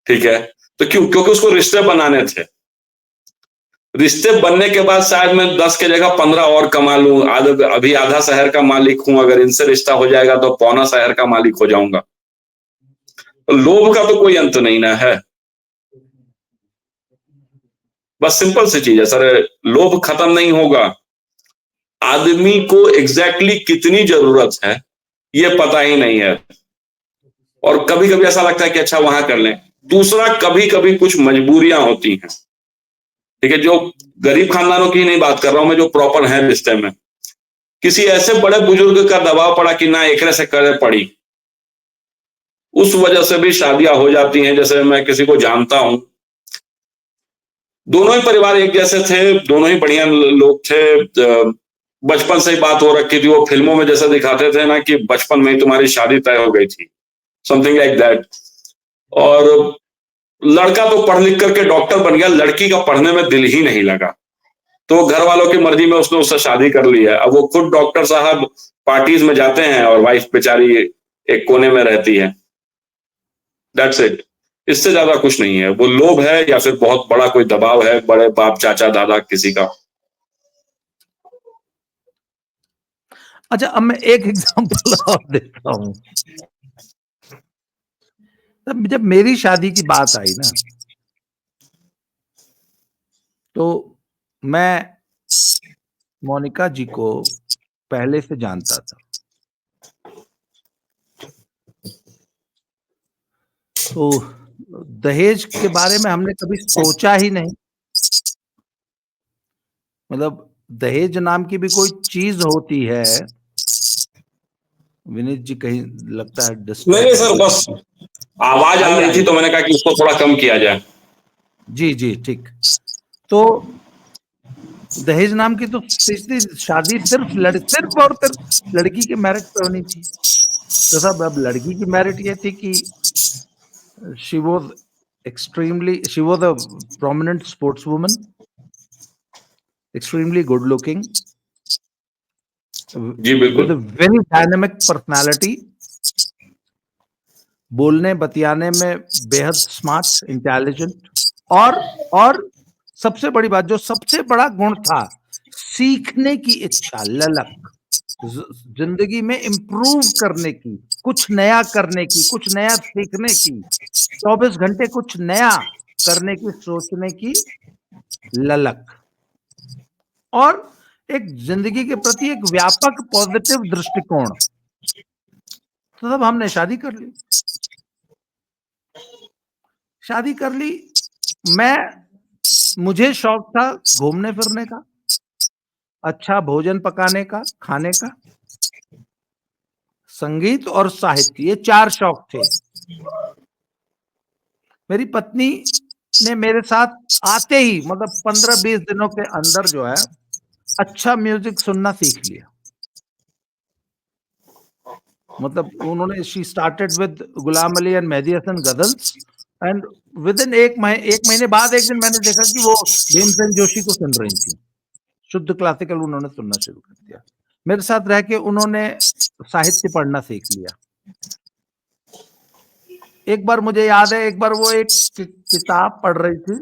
ठीक है, तो क्यों? क्योंकि उसको रिश्ते बनाने थे। रिश्ते बनने के बाद शायद मैं 10 के जगह 15 और कमा लूं, अभी आधा शहर का मालिक हूं, अगर इनसे रिश्ता हो जाएगा तो पौना शहर का मालिक हो जाऊंगा। तो लोभ का तो कोई अंत नहीं ना है। बस सिंपल सी चीज है सर, लोभ खत्म नहीं होगा। आदमी को एग्जैक्टली कितनी जरूरत है ये पता ही नहीं है, और कभी कभी ऐसा लगता है कि अच्छा वहां कर लें। दूसरा, कभी कभी कुछ मजबूरियां होती हैं, ठीक है, जो गरीब खानदानों की नहीं बात कर रहा हूं मैं, जो प्रॉपर है रिश्ते में, किसी ऐसे बड़े बुजुर्ग का दबाव पड़ा कि ना एकरे से करे पड़ी, उस वजह से भी शादियां हो जाती हैं। जैसे मैं किसी को जानता हूं, दोनों ही परिवार एक जैसे थे, दोनों ही बढ़िया लोग थे, बचपन से ही बात हो रखी थी। वो फिल्मों में जैसे दिखाते थे ना कि बचपन में ही तुम्हारी शादी तय हो गई थी, समथिंग लाइक दैट। और लड़का तो पढ़ लिख करके डॉक्टर बन गया, लड़की का पढ़ने में दिल ही नहीं लगा, तो घर वालों की मर्जी में उसने उससे शादी कर ली है। अब वो खुद डॉक्टर साहब पार्टीज में जाते हैं और वाइफ बेचारी एक कोने में रहती है। दैट्स इट, इससे ज्यादा कुछ नहीं है। वो लोभ है या फिर बहुत बड़ा कोई दबाव है बड़े बाप चाचा दादा किसी का। अच्छा, अब मैं एक एग्जांपल और देता हूं। तब जब मेरी शादी की बात आई ना, तो मैं मोनिका जी को पहले से जानता था। तो दहेज के बारे में हमने कभी सोचा ही नहीं। मतलब दहेज नाम की भी कोई चीज होती है। विनीत जी कहीं लगता है नहीं डिस्ट्रैक्ट सर, है। बस आवाज आ रही थी तो मैंने कहा कि इसको थोड़ा कम किया जाए। जी जी ठीक। तो दहेज नाम की तो शादी सिर्फ और सिर्फ लड़की के मेरिट पे होनी थी। तो साहब अब लड़की की मेरिट ये थी कि she was she was a prominent sportswoman, extremely good looking, ji with बिल्कुल। a very dynamic personality, बोलने बतियाने में बेहद स्मार्ट, इंटेलिजेंट, और सबसे बड़ी बात, जो सबसे बड़ा गुण था, सीखने की इच्छा, ललक, जिंदगी में इम्प्रूव करने की, कुछ नया करने की, कुछ नया सीखने की, 24 घंटे कुछ नया करने की, सोचने की ललक, और एक जिंदगी के प्रति एक व्यापक पॉजिटिव दृष्टिकोण। तो तब हमने शादी कर ली। शादी कर ली। मुझे शौक था घूमने फिरने का, अच्छा भोजन पकाने का, खाने का, संगीत और साहित्य, ये 4 शौक थे। मेरी पत्नी ने मेरे साथ आते ही, मतलब 15-20 दिनों के अंदर जो है, अच्छा म्यूजिक सुनना सीख लिया। मतलब उन्होंने she started with Ghulam Ali and Mehdi Hassan ghazals, and within एक महीने बाद एक दिन मैंने देखा कि वो भीमसेन जोशी को सुन रही थी। शुद्ध क्लासिकल उन्होंने सुनना शुरू कर दिया। मेरे साथ रह के उन्होंने साहित्य पढ़ना सीख लिया। एक बार मुझे याद है, एक बार वो एक किताब पढ़ रही थी,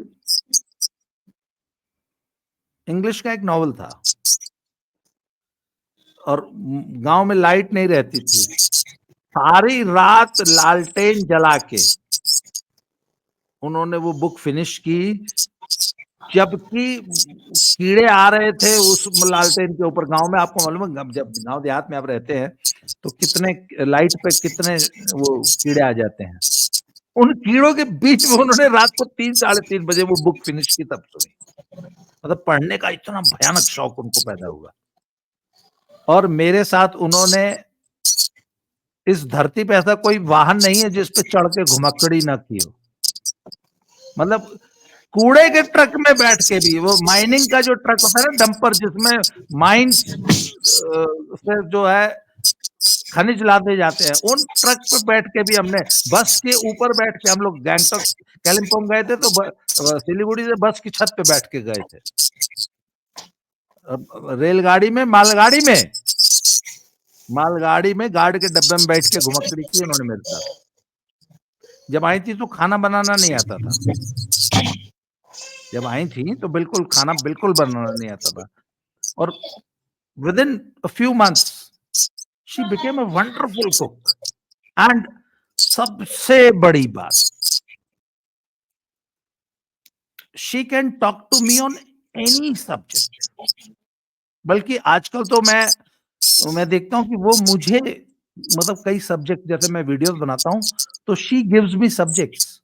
इंग्लिश का एक नॉवल था, और गांव में लाइट नहीं रहती थी। सारी रात लालटेन जला के उन्होंने वो बुक फिनिश की, जबकि कीड़े आ रहे थे उस लालटेन के ऊपर। गांव में आपको मालूम है, जब गांव देहात में आप रहते हैं तो कितने लाइट पे कितने वो कीड़े आ जाते हैं। उन कीड़ों के बीच में उन्होंने रात को 3-3:30 बजे वो बुक फिनिश की, तब सुनी। मतलब पढ़ने का इतना भयानक शौक उनको पैदा हुआ। और मेरे साथ उन्होंने, इस धरती पे ऐसा कोई वाहन नहीं है जिस पे चढ़ के घुमक्कड़ी ना की हो। मतलब कूड़े के ट्रक में बैठ के भी, वो माइनिंग का जो ट्रक होता है ना, डंपर, जिसमें माइंस से जो है खनिज लादे जाते हैं, उन ट्रक पे बैठ के भी हमने, बस के ऊपर बैठ के, हम लोग गैंगटॉक कालिम्पोंग गए थे तो सिलीगुड़ी से बस की छत पे बैठ के गए थे। रेलगाड़ी में, मालगाड़ी में गार्ड के डब्बे में बैठ के घुमक्कड़ी की उन्होंने मेरे साथ। जब आई थी तो खाना बनाना नहीं आता था। जब आई थी तो बिल्कुल खाना बिल्कुल बनाना नहीं आता था, और within a few months she became a wonderful cook. And सबसे बड़ी बात, she can talk to me on any subject. बल्कि आजकल तो मैं देखता हूँ कि वो मुझे, मतलब कई सब्जेक्ट, जैसे मैं वीडियोस बनाता हूँ तो शी गिव्स मी सब्जेक्ट्स,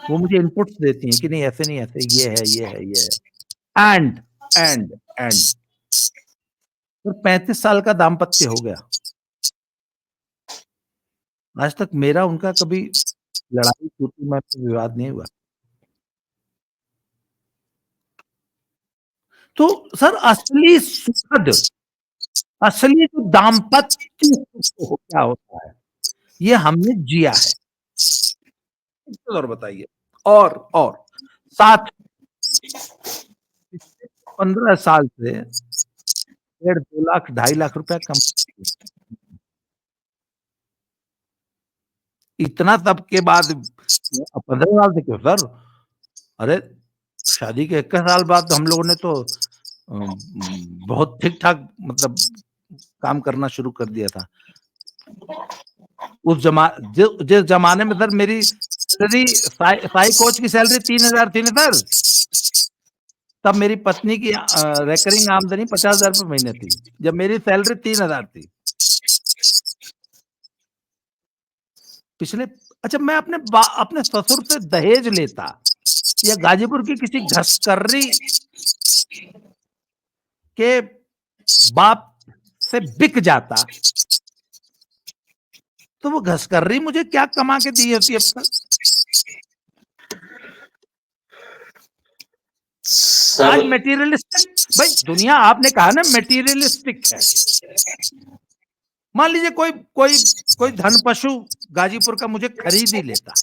वो मुझे इनपुट्स देती हैं कि नहीं ऐसे नहीं, ऐसे ये है, ये है, ये है। एंड 35 साल का दाम्पत्य हो गया, आज तक मेरा उनका कभी लड़ाई टूटी में विवाद नहीं हुआ। तो सर असली सुखद, असली जो दाम्पत्य सुख क्या होता है, ये हमने जिया है। और बताइए, और साथ 15 साल से 1.5 2 लाख 2.5 लाख रुपया कम, इतना सब के बाद 15 साल से क्यों सर? अरे शादी के 21 साल बाद हम लोगों ने तो बहुत ठीक-ठाक, मतलब काम करना शुरू कर दिया था। जिस ज़माने में सर मेरी सैलरी, साई कोच की सैलरी 3,000 थी ना सर, तब मेरी पत्नी की रिकरिंग आमदनी 50,000 रुपए महीने थी, जब मेरी सैलरी 3,000 थी। पिछले अच्छा, मैं अपने ससुर से दहेज लेता या गाजीपुर की किसी घसकर्री के बाप से बिक जाता, तो वो घसकर्री मुझे क्या कमा के दी होती अब तक? आज सर मटेरियलिस्टिक, भाई दुनिया आपने कहा ना मटेरियलिस्टिक है। मान लीजिए कोई कोई कोई धन पशु गाजीपुर का मुझे खरीद ही लेता,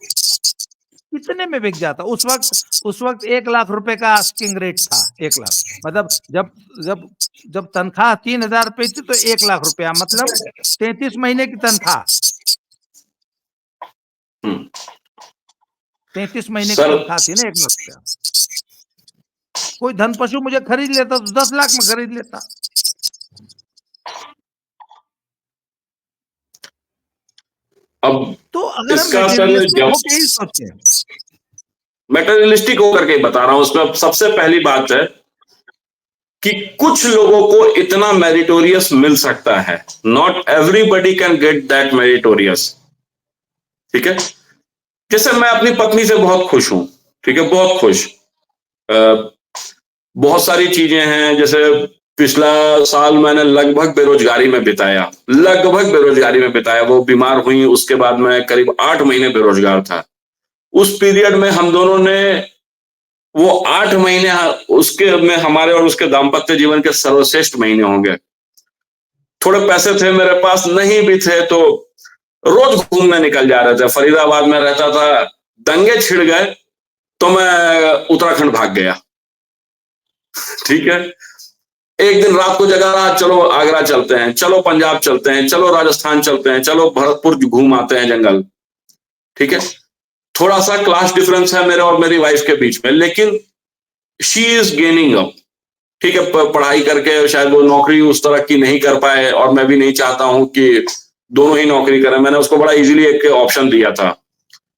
कितने में बिक जाता? उस वक्त 1 लाख रुपए का आस्किंग रेट था। 1 लाख, मतलब जब जब तनख्वाह 3,000 रुपए थी तो 1 लाख रुपया, मतलब 33 महीने की तनख्वाह, 33 महीने की सर तनख्वाह थी ना 1 लाख रुपया। कोई धन पशु मुझे खरीद लेता तो 10 लाख में खरीद लेता। अब तो अगर हम इसका सर मटेरियलिस्टिक जब होके ही सोचें, मेटेरियलिस्टिक होकर के बता रहा हूं, उसमें सबसे पहली बात है कि कुछ लोगों को इतना मेरिटोरियस मिल सकता है। Not everybody can get that meritorious. ठीक है, जैसे मैं अपनी पत्नी से बहुत खुश हूं, ठीक है, बहुत खुश। बहुत सारी चीजें हैं, जैसे पिछला साल मैंने लगभग बेरोजगारी में बिताया, लगभग बेरोजगारी में बिताया। वो बीमार हुई, उसके बाद मैं करीब 8 महीने बेरोजगार था। उस पीरियड में हम दोनों ने वो 8 महीने, उसके में हमारे और उसके दाम्पत्य जीवन के सर्वश्रेष्ठ महीने होंगे। थोड़े पैसे थे मेरे पास, नहीं भी थे तो रोज घूमने निकल जा रहे थे। फरीदाबाद में रहता था, दंगे छिड़ गए तो मैं उत्तराखंड भाग गया। ठीक है, एक दिन रात को जगा रहा, चलो आगरा चलते हैं, चलो पंजाब चलते हैं, चलो राजस्थान चलते हैं, चलो भरतपुर घूम आते हैं जंगल। ठीक है, थोड़ा सा क्लास डिफरेंस है मेरे और मेरी वाइफ के बीच में, लेकिन शी इज गेनिंग अप। ठीक है, पढ़ाई करके शायद वो नौकरी उस तरह की नहीं कर पाए, और मैं भी नहीं चाहता हूं कि दोनों ही नौकरी करें। मैंने उसको बड़ा इजीली एक ऑप्शन दिया था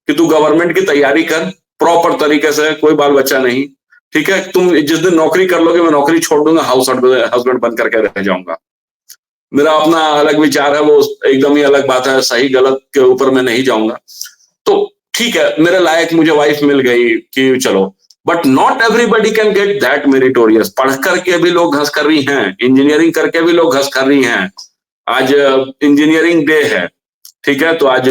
कि तू गवर्नमेंट की तैयारी कर प्रॉपर तरीके से, कोई बाल बच्चा नहीं। ठीक है, तुम जिस दिन नौकरी कर लोगे मैं नौकरी छोड़ दूंगा, हाउस हस्बैंड बन करके रह जाऊंगा। मेरा अपना अलग विचार है, वो एकदम ही अलग बात है, सही गलत के ऊपर मैं नहीं जाऊंगा। तो ठीक है, मेरे लायक मुझे वाइफ मिल गई कि चलो, but not everybody can get that meritorious. पढ़ करके भी लोग घस कर रही हैं, इंजीनियरिंग करके भी लोग घस कर रही हैं। आज इंजीनियरिंग डे है, ठीक है, तो आज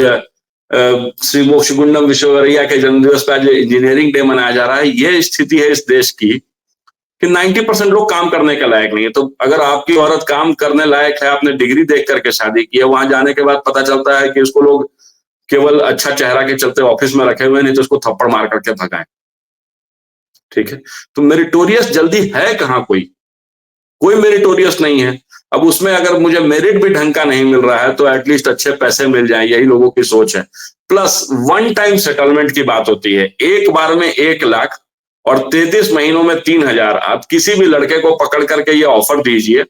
श्री मोक्षगुंडम विश्वेश्वरैया के जन्मदिवस पर आज इंजीनियरिंग डे मनाया जा रहा है। ये स्थिति है इस देश की कि 90% लोग काम करने के लायक नहीं है। तो अगर आपकी औरत काम करने लायक है, आपने डिग्री देख करके शादी की है, वहां जाने के बाद पता चलता है कि उसको लोग केवल अच्छा चेहरा के चलते ऑफिस में रखे हुए, नहीं तो उसको थप्पड़ मार करके भगाएं। ठीक है, तो मेरिटोरियस जल्दी है कहां? कोई मेरिटोरियस नहीं है। अब उसमें अगर मुझे मेरिट भी ढंग का नहीं मिल रहा है तो एटलीस्ट अच्छे पैसे मिल जाए, यही लोगों की सोच है। प्लस वन टाइम सेटलमेंट की बात होती है, एक बार में 1 लाख और 33 महीनों में 3,000। आप किसी भी लड़के को पकड़ करके ये ऑफर दीजिए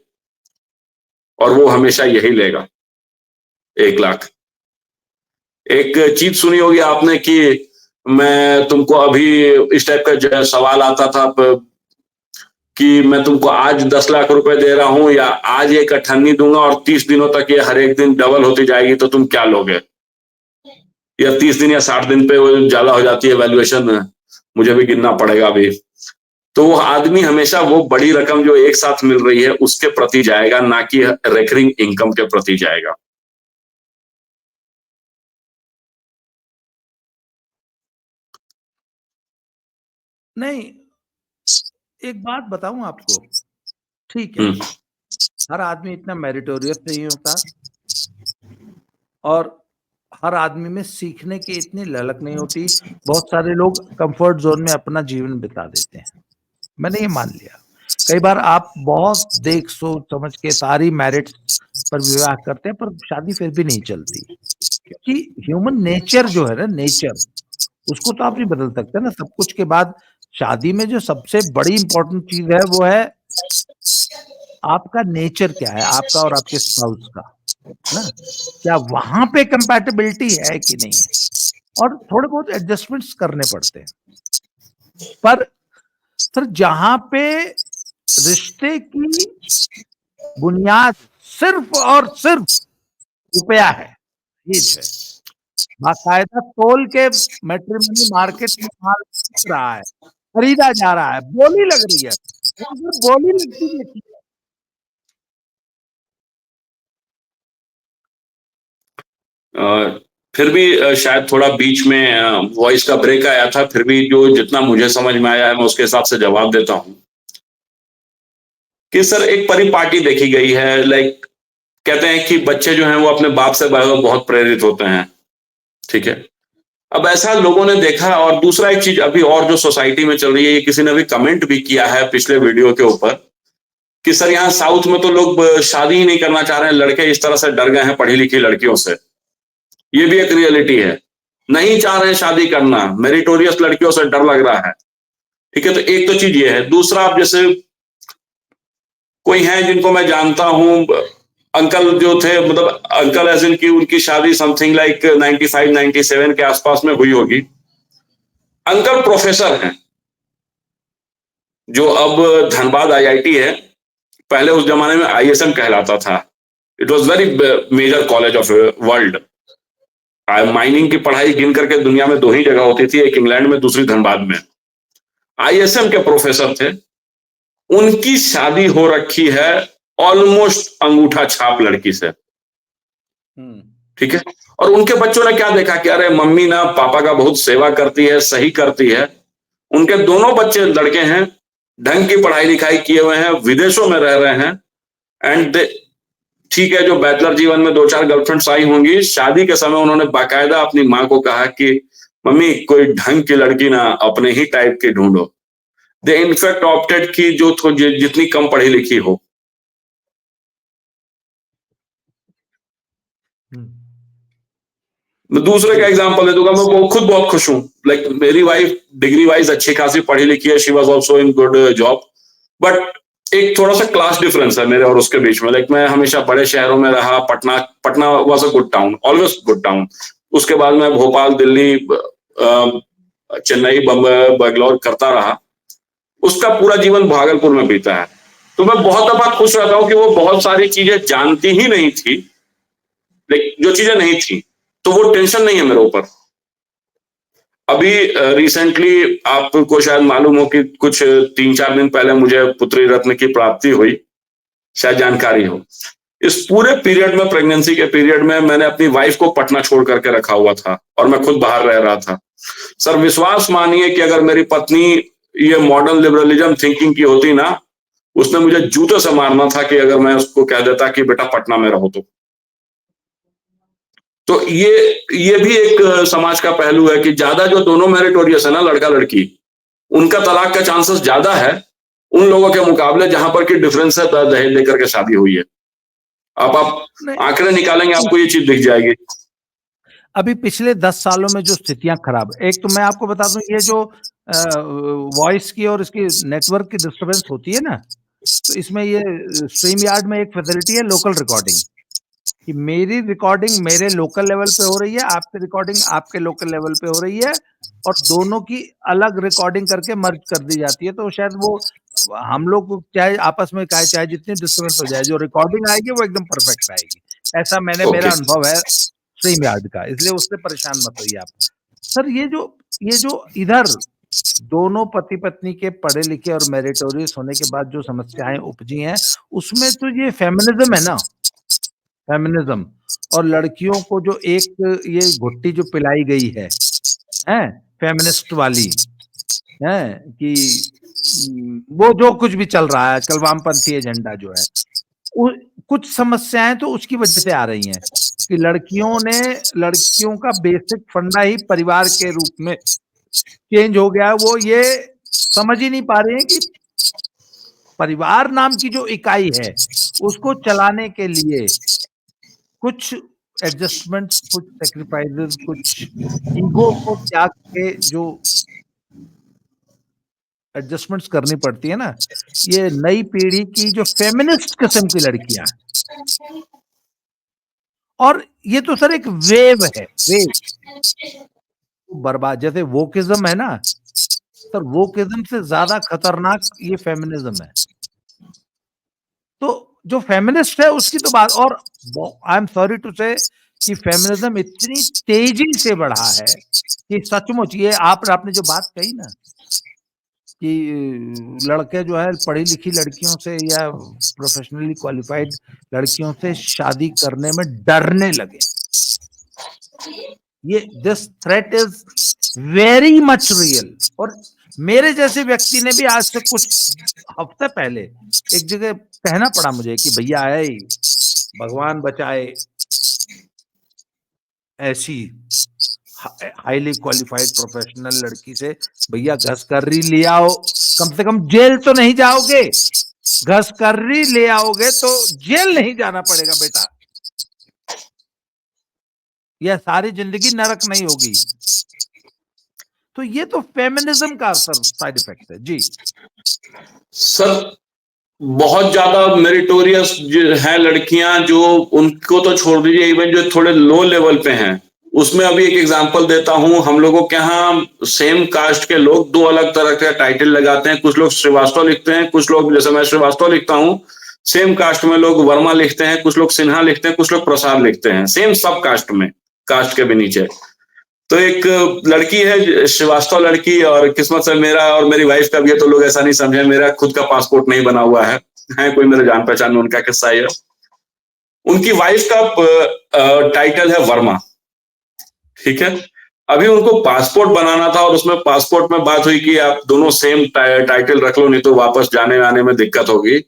और वो हमेशा यही लेगा, 1 लाख। एक चीज सुनी होगी आपने कि मैं तुमको अभी, इस टाइप का सवाल आता था कि मैं तुमको आज 10 लाख रुपए दे रहा हूं या आज एक अठन्नी दूंगा और 30 दिनों तक ये हर एक दिन डबल होती जाएगी, तो तुम क्या लोगे? या 30 दिन या 60 दिन पे वो ज्यादा हो जाती है वैल्यूएशन, मुझे भी गिनना पड़ेगा अभी। तो वो आदमी हमेशा वो बड़ी रकम जो एक साथ मिल रही है उसके प्रति जाएगा, ना कि रिकरिंग इनकम के प्रति जाएगा। नहीं, एक बात बताऊं आपको, ठीक है, हम्म। हर आदमी इतना मेरिटोरियस नहीं होता और हर आदमी में सीखने की इतनी ललक नहीं होती। बहुत सारे लोग कंफर्ट जोन में अपना जीवन बिता देते हैं, मैंने ये मान लिया। कई बार आप बहुत देख सोच समझ के सारी मैरिट्स पर विवाह करते हैं, पर शादी फिर भी नहीं चलती, क्योंकि ह्यूमन नेचर जो है ना, नेचर, उसको तो आप नहीं बदल सकते ना। सब कुछ के बाद शादी में जो सबसे बड़ी इंपॉर्टेंट चीज है वो है आपका नेचर क्या है, आपका और आपके स्पाउस का, ना, क्या वहां पे कंपैटिबिलिटी है कि नहीं है, और थोड़े बहुत एडजस्टमेंट्स करने पड़ते हैं। पर सर, जहां पे रिश्ते की बुनियाद सिर्फ और सिर्फ रुपया है, चीज है, बाकायदा तोल के मैट्रिमोनी मार्केट में माल बिक रहा है, खरीदा जा रहा है, बोली लग रही है, वो अगर बोली लगती देखी है। फिर भी शायद थोड़ा बीच में वॉइस का ब्रेक आया था, फिर भी जो जितना मुझे समझ में आया है मैं उसके हिसाब से जवाब देता हूं कि सर एक परिपाटी देखी गई है। लाइक कहते हैं कि बच्चे जो हैं वो अपने बाप से बहुत प्रेरित होते हैं, ठीक है। अब ऐसा लोगों ने देखा। और दूसरा एक चीज अभी और जो सोसाइटी में चल रही है, ये किसी ने भी कमेंट भी किया है पिछले वीडियो के ऊपर कि सर यहाँ साउथ में तो लोग शादी ही नहीं करना चाह रहे हैं, लड़के इस तरह से डर गए हैं पढ़ी लिखी लड़कियों से। ये भी एक रियलिटी है, नहीं चाह रहे हैं शादी करना, मेरिटोरियस लड़कियों से डर लग रहा है, ठीक है। तो एक तो चीज ये है। दूसरा, आप जैसे कोई हैं जिनको मैं जानता हूं, अंकल जो थे, मतलब अंकल एज इन की उनकी शादी समथिंग लाइक 95 97 के आसपास में हुई होगी। अंकल प्रोफेसर हैं, जो अब धनबाद आईआईटी है, पहले उस जमाने में आईएसएम कहलाता था। It was very major college of world. Mining की पढ़ाई गिन करके दुनिया में 2 ही जगह होती थी, एक इंग्लैंड में, दूसरी धनबाद में। आईएसएम के प्रोफेसर थे, उनकी शादी हो रखी है ऑलमोस्ट अंगूठा छाप लड़की से, ठीक है। और उनके बच्चों ने क्या देखा कि अरे मम्मी ना पापा का बहुत सेवा करती है, सही करती है। उनके दोनों बच्चे लड़के हैं, ढंग की पढ़ाई लिखाई किए हुए हैं, विदेशों में रह रहे हैं, एंड ठीक है, जो बैचलर जीवन में 2-4 गर्लफ्रेंड्स आई होंगी, शादी के समय उन्होंने बाकायदा अपनी माँ को कहा कि मम्मी कोई ढंग की लड़की ना अपने ही टाइप की ढूंढो। दे इनफैक्ट ऑप्टेड की जो जितनी कम पढ़ी लिखी हो। मैं दूसरे का एग्जांपल दे दूंगा, मैं खुद बहुत खुश हूं। लाइक मेरी वाइफ डिग्री वाइज अच्छी खासी पढ़ी लिखी है, she was also in good job, but एक थोड़ा सा क्लास डिफरेंस है मेरे और उसके बीच में। लाइक मैं हमेशा बड़े शहरों में रहा, Patna was a good town, always good town. उसके बाद मैं भोपाल, दिल्ली, चेन्नई, बम्बई, बैंगलोर करता रहा। उसका पूरा जीवन भागलपुर में बीता है। तो मैं बहुत दफा खुश रहता हूँ कि वो बहुत सारी चीजें जानती ही नहीं थी, जो चीजें नहीं थी, तो वो टेंशन नहीं है मेरे ऊपर। अभी रिसेंटली आपको शायद मालूम हो कि कुछ 3-4 दिन पहले मुझे पुत्री रत्न की प्राप्ति हुई, शायद जानकारी हो। इस पूरे पीरियड में, प्रेगनेंसी के पीरियड में, मैंने अपनी वाइफ को पटना छोड़ करके रखा हुआ था और मैं खुद बाहर रह रहा था। सर विश्वास मानिए कि अगर मेरी पत्नी ये मॉडर्न लिबरलिज्म थिंकिंग की होती ना, उसने मुझे जूते से मारना था कि अगर मैं उसको कह देता कि बेटा पटना में रहो। तो ये भी एक समाज का पहलू है कि ज्यादा जो दोनों मेरिटोरियस है ना, लड़का लड़की, उनका तलाक का चांसेस ज्यादा है उन लोगों के मुकाबले जहां पर कि डिफरेंस है, दहेज लेकर के शादी हुई है। आप आंकड़े निकालेंगे, आपको ये चीज दिख जाएगी। अभी पिछले 10 सालों में जो स्थितियां खराब, एक तो मैं आपको बता दूं, ये जो वॉइस की और इसकी नेटवर्क की डिस्टरबेंस होती है ना, तो इसमें ये स्ट्रीम यार्ड में एक फैसिलिटी है लोकल रिकॉर्डिंग, कि मेरी रिकॉर्डिंग मेरे लोकल लेवल पे हो रही है, आपकी रिकॉर्डिंग आपके लोकल लेवल पे हो रही है, और दोनों की अलग रिकॉर्डिंग करके मर्ज कर दी जाती है। तो शायद वो हम लोग को चाहे आपस में चाहे जितनी डिस्टर्बेंस हो जाए, जो रिकॉर्डिंग आएगी वो एकदम परफेक्ट आएगी। ऐसा ओके। मेरा अनुभव है स्ट्रीम यार्ड का, इसलिए उससे परेशान मत होइए आप। सर ये जो इधर दोनों पति पत्नी के पढ़े लिखे और मेरिटोरियस होने के बाद जो समस्याएं उपजी हैं, उसमें तो ये फेमिनिज्म है ना, फेमिनिज्म, और लड़कियों को जो एक ये घुट्टी जो पिलाई गई है, हैं, फेमिनिस्ट वाली, हैं, कि वो जो कुछ भी चल रहा है आजकल, वामपंथी एजेंडा जो है, कुछ समस्याएं तो उसकी वजह से आ रही हैं कि लड़कियों का बेसिक फंडा ही परिवार के रूप में चेंज हो गया है। वो ये समझ ही नहीं पा रहे हैं कि परिवार नाम की जो इकाई है, उसको चलाने के लिए कुछ एडजस्टमेंट्स, कुछ सेक्रीफाइसेस, कुछ ईगो को त्याग के जो एडजस्टमेंट्स करनी पड़ती है ना, ये नई पीढ़ी की जो फेमिनिस्ट किस्म की लड़कियां हैं, और ये तो सर एक वेव है, वेव बर्बाद, जैसे वोकिज्म है ना सर, वोकिज्म से ज्यादा खतरनाक ये फेमिनिज्म है। तो जो फेमिनिस्ट है उसकी तो बात, और आई एम सॉरी टू से कि फेमिनिज्म इतनी तेजी से बढ़ा है कि सचमुच ये आपने जो बात कही ना कि लड़के जो है पढ़ी लिखी लड़कियों से या प्रोफेशनली क्वालिफाइड लड़कियों से शादी करने में डरने लगे, ये this threat is very much real. और मेरे जैसे व्यक्ति ने भी आज से कुछ हफ्ते पहले एक जगह कहना पड़ा मुझे कि भैया आए, भगवान बचाए, ऐसी हाईली क्वालिफाइड प्रोफेशनल लड़की से भैया घसकर्री ले आओ, कम से कम जेल तो नहीं जाओगे, घसकर्री ले आओगे तो जेल नहीं जाना पड़ेगा बेटा, यह सारी जिंदगी नरक नहीं होगी। तो ये तो फेमिनिज्म का सर साइड इफेक्ट है जी। सर बहुत ज्यादा मेरिटोरियस हैं लड़कियां, जो उनको तो छोड़ दीजिए, इवन जो थोड़े लो लेवल पे हैं, उसमें अभी एक एग्जांपल देता हूं। हम लोगों के यहाँ सेम कास्ट के लोग दो अलग तरह के टाइटल लगाते हैं, कुछ लोग श्रीवास्तव लिखते हैं, कुछ लोग, जैसे मैं श्रीवास्तव लिखता हूं, सेम कास्ट में लोग वर्मा लिखते हैं, कुछ लोग सिन्हा लिखते हैं, कुछ लोग प्रसाद लिखते हैं, सेम सब कास्ट में, कास्ट के भी नीचे। तो एक लड़की है श्रीवास्तव लड़की, और किस्मत से मेरा और मेरी वाइफ का भी है, तो लोग ऐसा नहीं समझे, मेरा खुद का पासपोर्ट नहीं बना हुआ है कोई मेरे जान पहचान में, उनका किस्सा है। उनकी वाइफ का टाइटल है वर्मा, ठीक है। अभी उनको पासपोर्ट बनाना था, और उसमें पासपोर्ट में बात हुई कि आप दोनों सेम टाइटल रख लो, नहीं तो वापस जाने आने में दिक्कत होगी।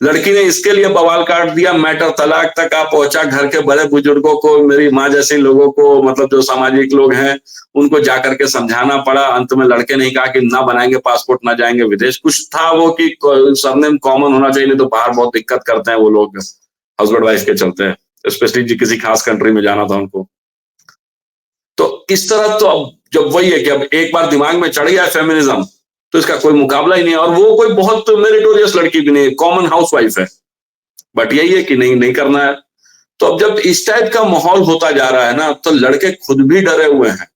लड़की ने इसके लिए बवाल काट दिया, मैटर तलाक तक आ पहुंचा। घर के बड़े बुजुर्गों को, मेरी माँ जैसे लोगों को, मतलब जो सामाजिक लोग हैं, उनको जाकर के समझाना पड़ा। अंत में लड़के ने कहा कि ना बनाएंगे पासपोर्ट, ना जाएंगे विदेश। कुछ था वो कि सरनेम कॉमन होना चाहिए, नहीं तो बाहर बहुत दिक्कत करते हैं वो लोग, हस्बैंड वाइफ के चलते, स्पेशली किसी खास कंट्री में जाना था उनको। तो इस तरह, तो अब जब वही है कि अब एक बार दिमाग में चढ़ गया फेमिनिज्म, तो इसका कोई मुकाबला ही नहीं है। और वो कोई बहुत मेरिटोरियस लड़की भी नहीं, कॉमन हाउसवाइफ है, बट यही है कि नहीं करना है। तो अब जब इस टाइप का माहौल होता जा रहा है ना, तो लड़के खुद भी डरे हुए हैं।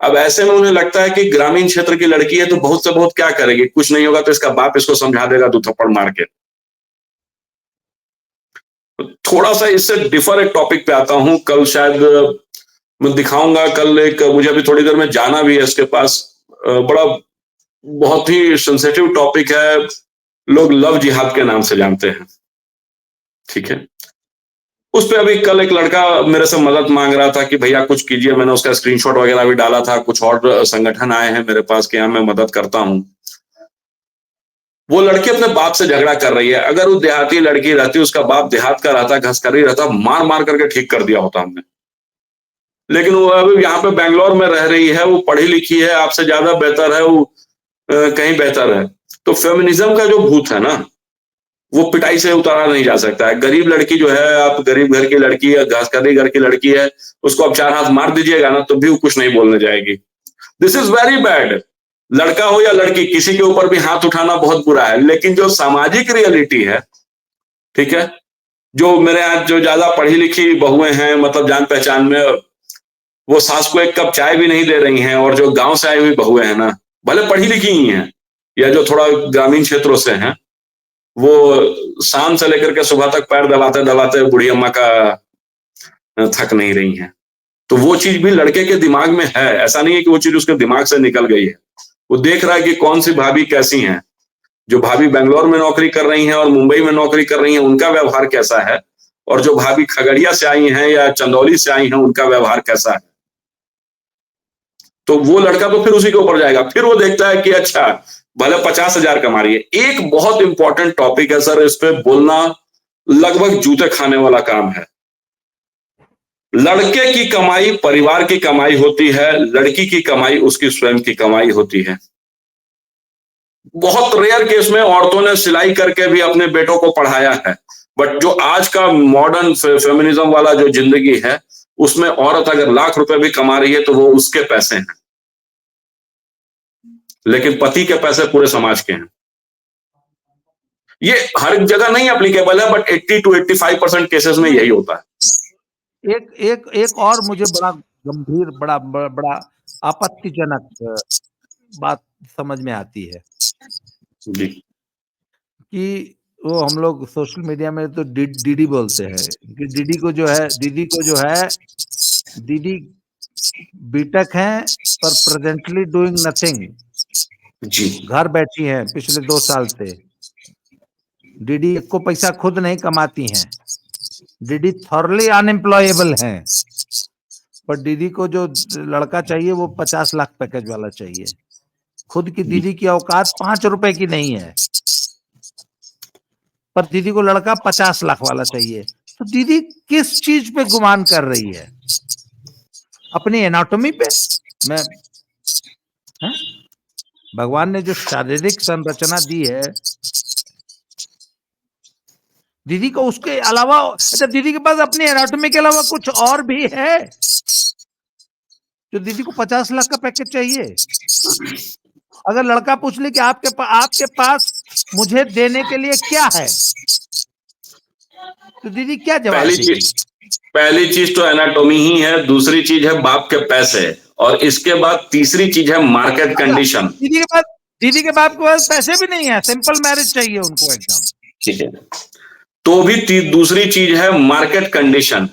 अब ऐसे में उन्हें लगता है कि ग्रामीण क्षेत्र की लड़की है, तो बहुत से बहुत क्या करेगी, कुछ नहीं होगा तो इसका बाप इसको समझा देगा 2 थप्पड़ मार के। थोड़ा सा इससे डिफर एक टॉपिक पे आता हूं, कल शायद मैं दिखाऊंगा। कल एक, मुझे अभी थोड़ी देर में जाना भी है इसके पास, बड़ा बहुत ही सेंसिटिव टॉपिक है, लोग लव जिहाद के नाम से जानते हैं, ठीक है। उस पे अभी कल एक लड़का मेरे से मदद मांग रहा था कि भैया कुछ कीजिए। मैंने उसका स्क्रीनशॉट वगैरह भी डाला था। कुछ और संगठन आए हैं मेरे पास कि हाँ मैं मदद करता हूं। वो लड़की अपने बाप से झगड़ा कर रही है। अगर वो देहाती लड़की रहती, उसका बाप देहात का रहता, घसकरी रहता, मार मार करके ठीक कर दिया होता हमने। लेकिन वो अभी यहाँ पे बैंगलोर में रह रही है, वो पढ़ी लिखी है, आपसे ज्यादा बेहतर है, वो कहीं बेहतर है। तो फेमिनिज्म का जो भूत है ना, वो पिटाई से उतारा नहीं जा सकता है। गरीब लड़की जो है, आप गरीब घर की लड़की है, घासकर्री घर की लड़की है, उसको आप 4 हाथ मार दीजिएगा ना तो भी वो कुछ नहीं बोलने जाएगी। This is very bad. लड़का हो या लड़की, किसी के ऊपर भी हाथ उठाना बहुत बुरा है। लेकिन जो सामाजिक रियलिटी है, ठीक है, जो मेरे यहाँ जो ज्यादा पढ़ी लिखी बहुएं हैं, मतलब जान पहचान में, वो सास को एक कप चाय भी नहीं दे रही हैं। और जो गांव से आई हुई बहुएं हैं ना, भले पढ़ी लिखी ही हैं या जो थोड़ा ग्रामीण क्षेत्रों से हैं, वो शाम से लेकर के सुबह तक पैर दबाते दबाते बूढ़ी अम्मा का थक नहीं रही हैं। तो वो चीज भी लड़के के दिमाग में है, ऐसा नहीं है कि वो चीज उसके दिमाग से निकल गई है। वो देख रहा है कि कौन सी भाभी कैसी हैं। जो भाभी बेंगलोर में नौकरी कर रही हैं और मुंबई में नौकरी कर रही हैं, उनका व्यवहार कैसा है, और जो भाभी खगड़िया से आई हैं या चंदौली से आई हैं, उनका व्यवहार कैसा है। तो वो लड़का तो फिर उसी के ऊपर जाएगा। फिर वो देखता है कि अच्छा, भले 50,000 कमा रही है। एक बहुत इंपॉर्टेंट टॉपिक है सर, इस पे बोलना लगभग जूते खाने वाला काम है। लड़के की कमाई परिवार की कमाई होती है, लड़की की कमाई उसकी स्वयं की कमाई होती है। बहुत रेयर केस में औरतों ने सिलाई करके भी अपने बेटों को पढ़ाया है। बट जो आज का मॉडर्न फेमिनिज्म वाला जो जिंदगी है, उसमें औरत अगर लाख रुपए भी कमा रही है तो वो उसके पैसे हैं, लेकिन पति के पैसे पूरे समाज के हैं। ये हर जगह नहीं एप्लीकेबल है, बट 80 to 85% केसेस में यही होता है। एक एक एक और मुझे बड़ा गंभीर, बड़ा बड़ा, बड़ा आपत्तिजनक बात समझ में आती है जी कि वो हम लोग सोशल मीडिया में तो दीदी बोलते हैं कि दीदी को जो है दीदी बीटेक हैं पर प्रेजेंटली डूइंग नथिंग, जी घर बैठी हैं पिछले 2 साल से। दीदी को पैसा खुद नहीं कमाती हैं, दीदी थॉरली अनएम्प्लॉयबल हैं। पर दीदी को जो लड़का चाहिए वो 50 लाख पैकेज वाला चाहिए। खुद की दीदी की औकात 5 रुपए की नहीं है, पर दीदी को लड़का 50 लाख वाला चाहिए। तो दीदी किस चीज पे गुमान कर रही है? अपनी एनाटॉमी पे? मैं है? भगवान ने जो शारीरिक संरचना दी है दीदी को, उसके अलावा अच्छा दीदी के पास अपनी एनाटॉमी के अलावा कुछ और भी है जो दीदी को 50 लाख का पैकेज चाहिए? अगर लड़का पूछ ले कि आपके पास मुझे देने के लिए क्या है, तो दीदी क्या जवाब देगी? पहली चीज तो एनाटॉमी ही है, दूसरी चीज है बाप के पैसे, और इसके बाद तीसरी चीज है मार्केट कंडीशन। दीदी के बाप के पास पैसे भी नहीं है, सिंपल मैरिज चाहिए उनको एकदम। ठीक है, तो भी दूसरी चीज है मार्केट कंडीशन।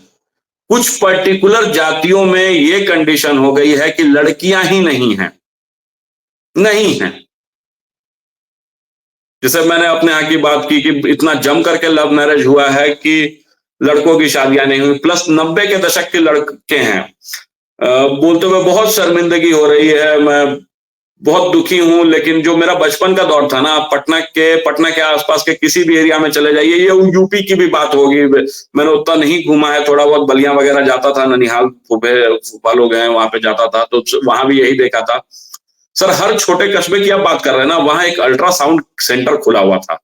कुछ पर्टिकुलर जातियों में ये कंडीशन हो गई है कि लड़कियां ही नहीं हैं, नहीं है। जैसे मैंने अपने यहाँ की बात की कि इतना जम करके लव मैरिज हुआ है कि लड़कों की शादियां नहीं हुई, प्लस 90 के दशक के लड़के हैं। बोलते हुए बहुत शर्मिंदगी हो रही है, मैं बहुत दुखी हूं। लेकिन जो मेरा बचपन का दौर था ना, पटना के आसपास के किसी भी एरिया में चले जाइए, ये यूपी की भी बात होगी, मैंने उतना नहीं घूमा है, थोड़ा बहुत बलिया वगैरह जाता था, ननिहाल फूफा लोग हैं वहां पे जाता था, तो वहां भी यही देखा था। सर हर छोटे कस्बे की आप बात कर रहे हैं ना, वहां एक अल्ट्रासाउंड सेंटर खुला हुआ था।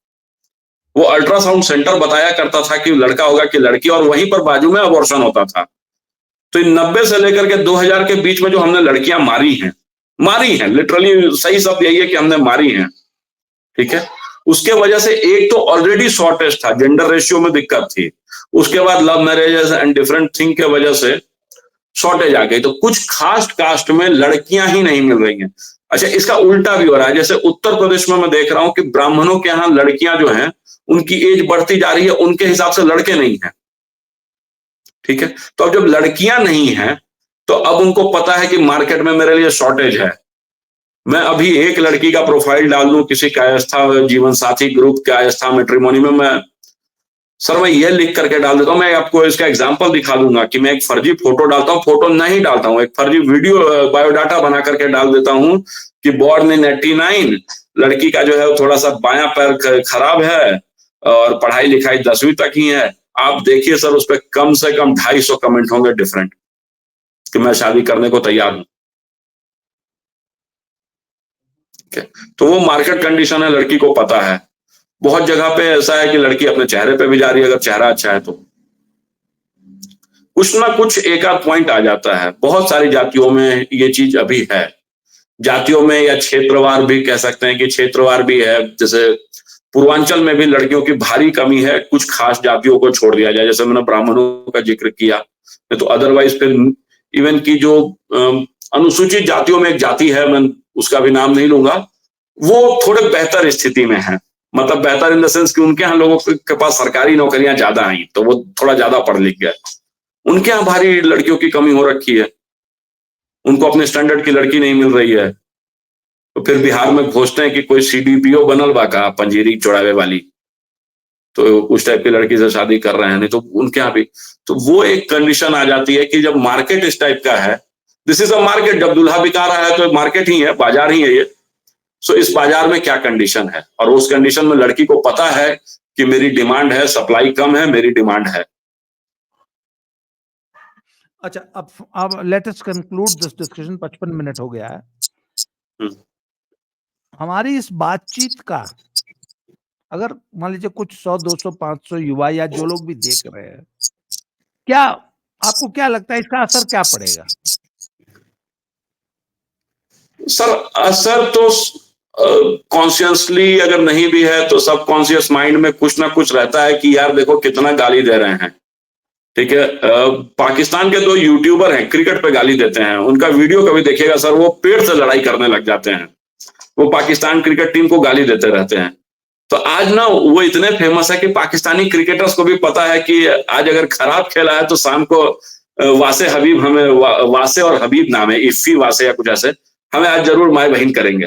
वो अल्ट्रासाउंड सेंटर बताया करता था कि लड़का होगा कि लड़की, और वहीं पर बाजू में अबॉर्शन होता था। तो 90 से लेकर के 2000 के बीच में जो हमने लड़कियां मारी हैं, लिटरली सही शब्द यही है कि हमने मारी हैं, ठीक है। उसके वजह से एक तो ऑलरेडी शॉर्टेज था, जेंडर रेशियो में दिक्कत थी, उसके बाद love marriages and different thing के वजह से शॉर्टेज आ गई। तो कुछ खास कास्ट में लड़कियां ही नहीं मिल रही हैं। अच्छा, इसका उल्टा भी हो रहा है। जैसे उत्तर प्रदेश में मैं देख रहा हूं कि ब्राह्मणों के यहाँ लड़कियां जो हैं उनकी एज बढ़ती जा रही है, उनके हिसाब से लड़के नहीं हैं, ठीक है। तो अब जब लड़कियां नहीं हैं तो अब उनको पता है कि मार्केट में मेरे लिए शॉर्टेज है। मैं अभी एक लड़की का प्रोफाइल डाल दूं किसी कायस्था जीवन साथी ग्रुप के आस्था मैट्रिमोनी में, मैं ये लिख करके डाल देता हूं। मैं आपको इसका एग्जांपल दिखा दूंगा कि मैं एक फर्जी फोटो डालता हूं, फोटो नहीं डालता हूं, एक फर्जी वीडियो बायोडाटा बना करके डाल देता हूं कि बॉर्न इन 89, लड़की का जो है थोड़ा सा बायां पैर खराब है और पढ़ाई लिखाई 10वीं तक ही है। आप देखिए सर, उस पर कम से कम 250 कमेंट होंगे डिफरेंट कि मैं शादी करने को तैयार हूं। तो वो मार्केट कंडीशन है, लड़की को पता है। बहुत जगह पे ऐसा है कि लड़की अपने चेहरे पे भी जा रही है, अगर चेहरा अच्छा है तो। कुछ ना कुछ एक आध पॉइंट आ जाता है। बहुत सारी जातियों में ये चीज अभी है। जातियों में या क्षेत्रवार भी कह सकते हैं कि क्षेत्रवार भी है। जैसे पूर्वांचल में भी लड़कियों की भारी कमी है, कुछ खास जातियों को छोड़ दिया जाए, जैसे मैंने ब्राह्मणों का जिक्र किया, तो अदरवाइज फिर इवन की जो अनुसूचित जातियों में एक जाति है, मैं उसका भी नाम नहीं लूंगा, वो थोड़े बेहतर स्थिति में है। मतलब बेहतर इन द सेंस कि उनके यहाँ लोगों के पास सरकारी नौकरियां ज्यादा आई, तो वो थोड़ा ज्यादा पढ़ लिख गए। उनके यहाँ भारी लड़कियों की कमी हो रखी है, उनको अपने स्टैंडर्ड की लड़की नहीं मिल रही है। तो फिर बिहार में घोषते हैं कि कोई सीडीपीओ बनल बा का पंजीरी चौड़ावे वाली, तो उस टाइप की लड़की से शादी कर रहे हैं। नहीं तो उनके यहाँ भी तो वो एक कंडीशन आ जाती है कि जब मार्केट इस टाइप का है, दिस इज अ मार्केट, जब दूल्हा बिका रहा है तो मार्केट ही है, बाजार ही है ये। सो इस बाजार में क्या कंडीशन है, और उस कंडीशन में लड़की को पता है कि मेरी डिमांड है, सप्लाई कम है, मेरी डिमांड है। अच्छा, अब let us conclude this discussion. 55 minute हो गया है। हमारी इस बातचीत का अगर मान लीजिए कुछ 100, 200, 500 युवा या जो लोग भी देख रहे हैं, क्या आपको क्या लगता है इसका असर क्या पड़ेगा? सर असर तो कॉन्शियसली अगर नहीं भी है तो सब कॉन्शियस माइंड में कुछ ना कुछ रहता है कि यार देखो कितना गाली दे रहे हैं। ठीक है, पाकिस्तान के 2 यूट्यूबर हैं, क्रिकेट पे गाली देते हैं, उनका वीडियो कभी देखिएगा सर, वो पेड़ से लड़ाई करने लग जाते हैं, वो पाकिस्तान क्रिकेट टीम को गाली देते रहते हैं। तो आज ना वो इतने फेमस है कि पाकिस्तानी क्रिकेटर्स को भी पता है कि आज अगर खराब खेला है तो शाम को वासे हबीब हमें वासे और हबीब नाम है, इफ्फी वासे या कुछ ऐसे, हमें आज जरूर माए बहन करेंगे।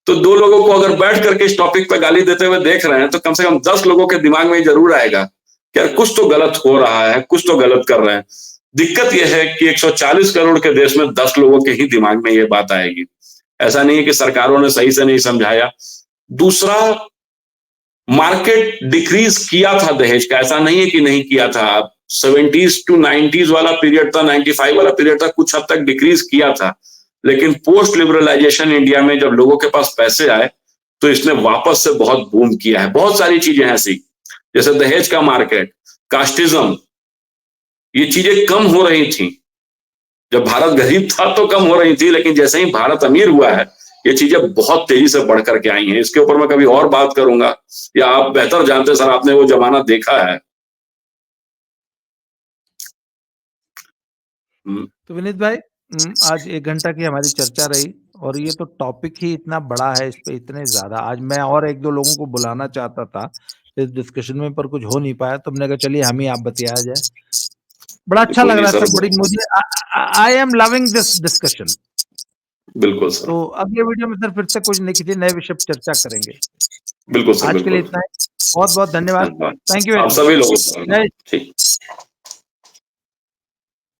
तो 2 लोगों को अगर बैठ करके इस टॉपिक पे गाली देते हुए देख रहे हैं तो कम से कम 10 लोगों के दिमाग में जरूर आएगा कि यार कुछ तो गलत हो रहा है, कुछ तो गलत कर रहे हैं। दिक्कत यह है कि 140 करोड़ के देश में 10 लोगों के ही दिमाग में ये बात आएगी। ऐसा नहीं है कि सरकारों ने सही से नहीं समझाया। दूसरा, मार्केट डिक्रीज किया था दहेज का, ऐसा नहीं है कि नहीं किया था। 70s to 90s वाला पीरियड था, 95 वाला पीरियड था, कुछ हद तक डिक्रीज किया था। लेकिन पोस्ट लिबरलाइजेशन इंडिया में जब लोगों के पास पैसे आए तो इसने वापस से बहुत बूम किया है। बहुत सारी चीजें ऐसी, जैसे दहेज का मार्केट, कास्टिज्म, ये चीजें कम हो रही थी। जब भारत गरीब था तो कम हो रही थी, लेकिन जैसे ही भारत अमीर हुआ है ये चीजें बहुत तेजी से बढ़ करके आई हैं। इसके ऊपर मैं कभी और बात करूंगा, या आप बेहतर जानते हैं सर, आपने वो जमाना देखा है। तो विनीत भाई, आज 1 घंटा की हमारी चर्चा रही, और ये तो टॉपिक ही इतना बड़ा है, इस पे इतने ज्यादा आज मैं और 1-2 लोगों को बुलाना चाहता था इस डिस्कशन में, पर कुछ हो नहीं पाया, तो हमने कहा चलिए हम ही आप बतियाया जाए। बड़ा अच्छा लग रहा है सर, बड़ी मुझे I am loving this discussion. बिल्कुल सर। तो अगले वीडियो में सर फिर से कुछ किसी नए विषय पर चर्चा करेंगे। बिल्कुल सर, आज के लिए इतना ही। बहुत बहुत धन्यवाद। Thank you. आप सभी लोगों को। ठीक।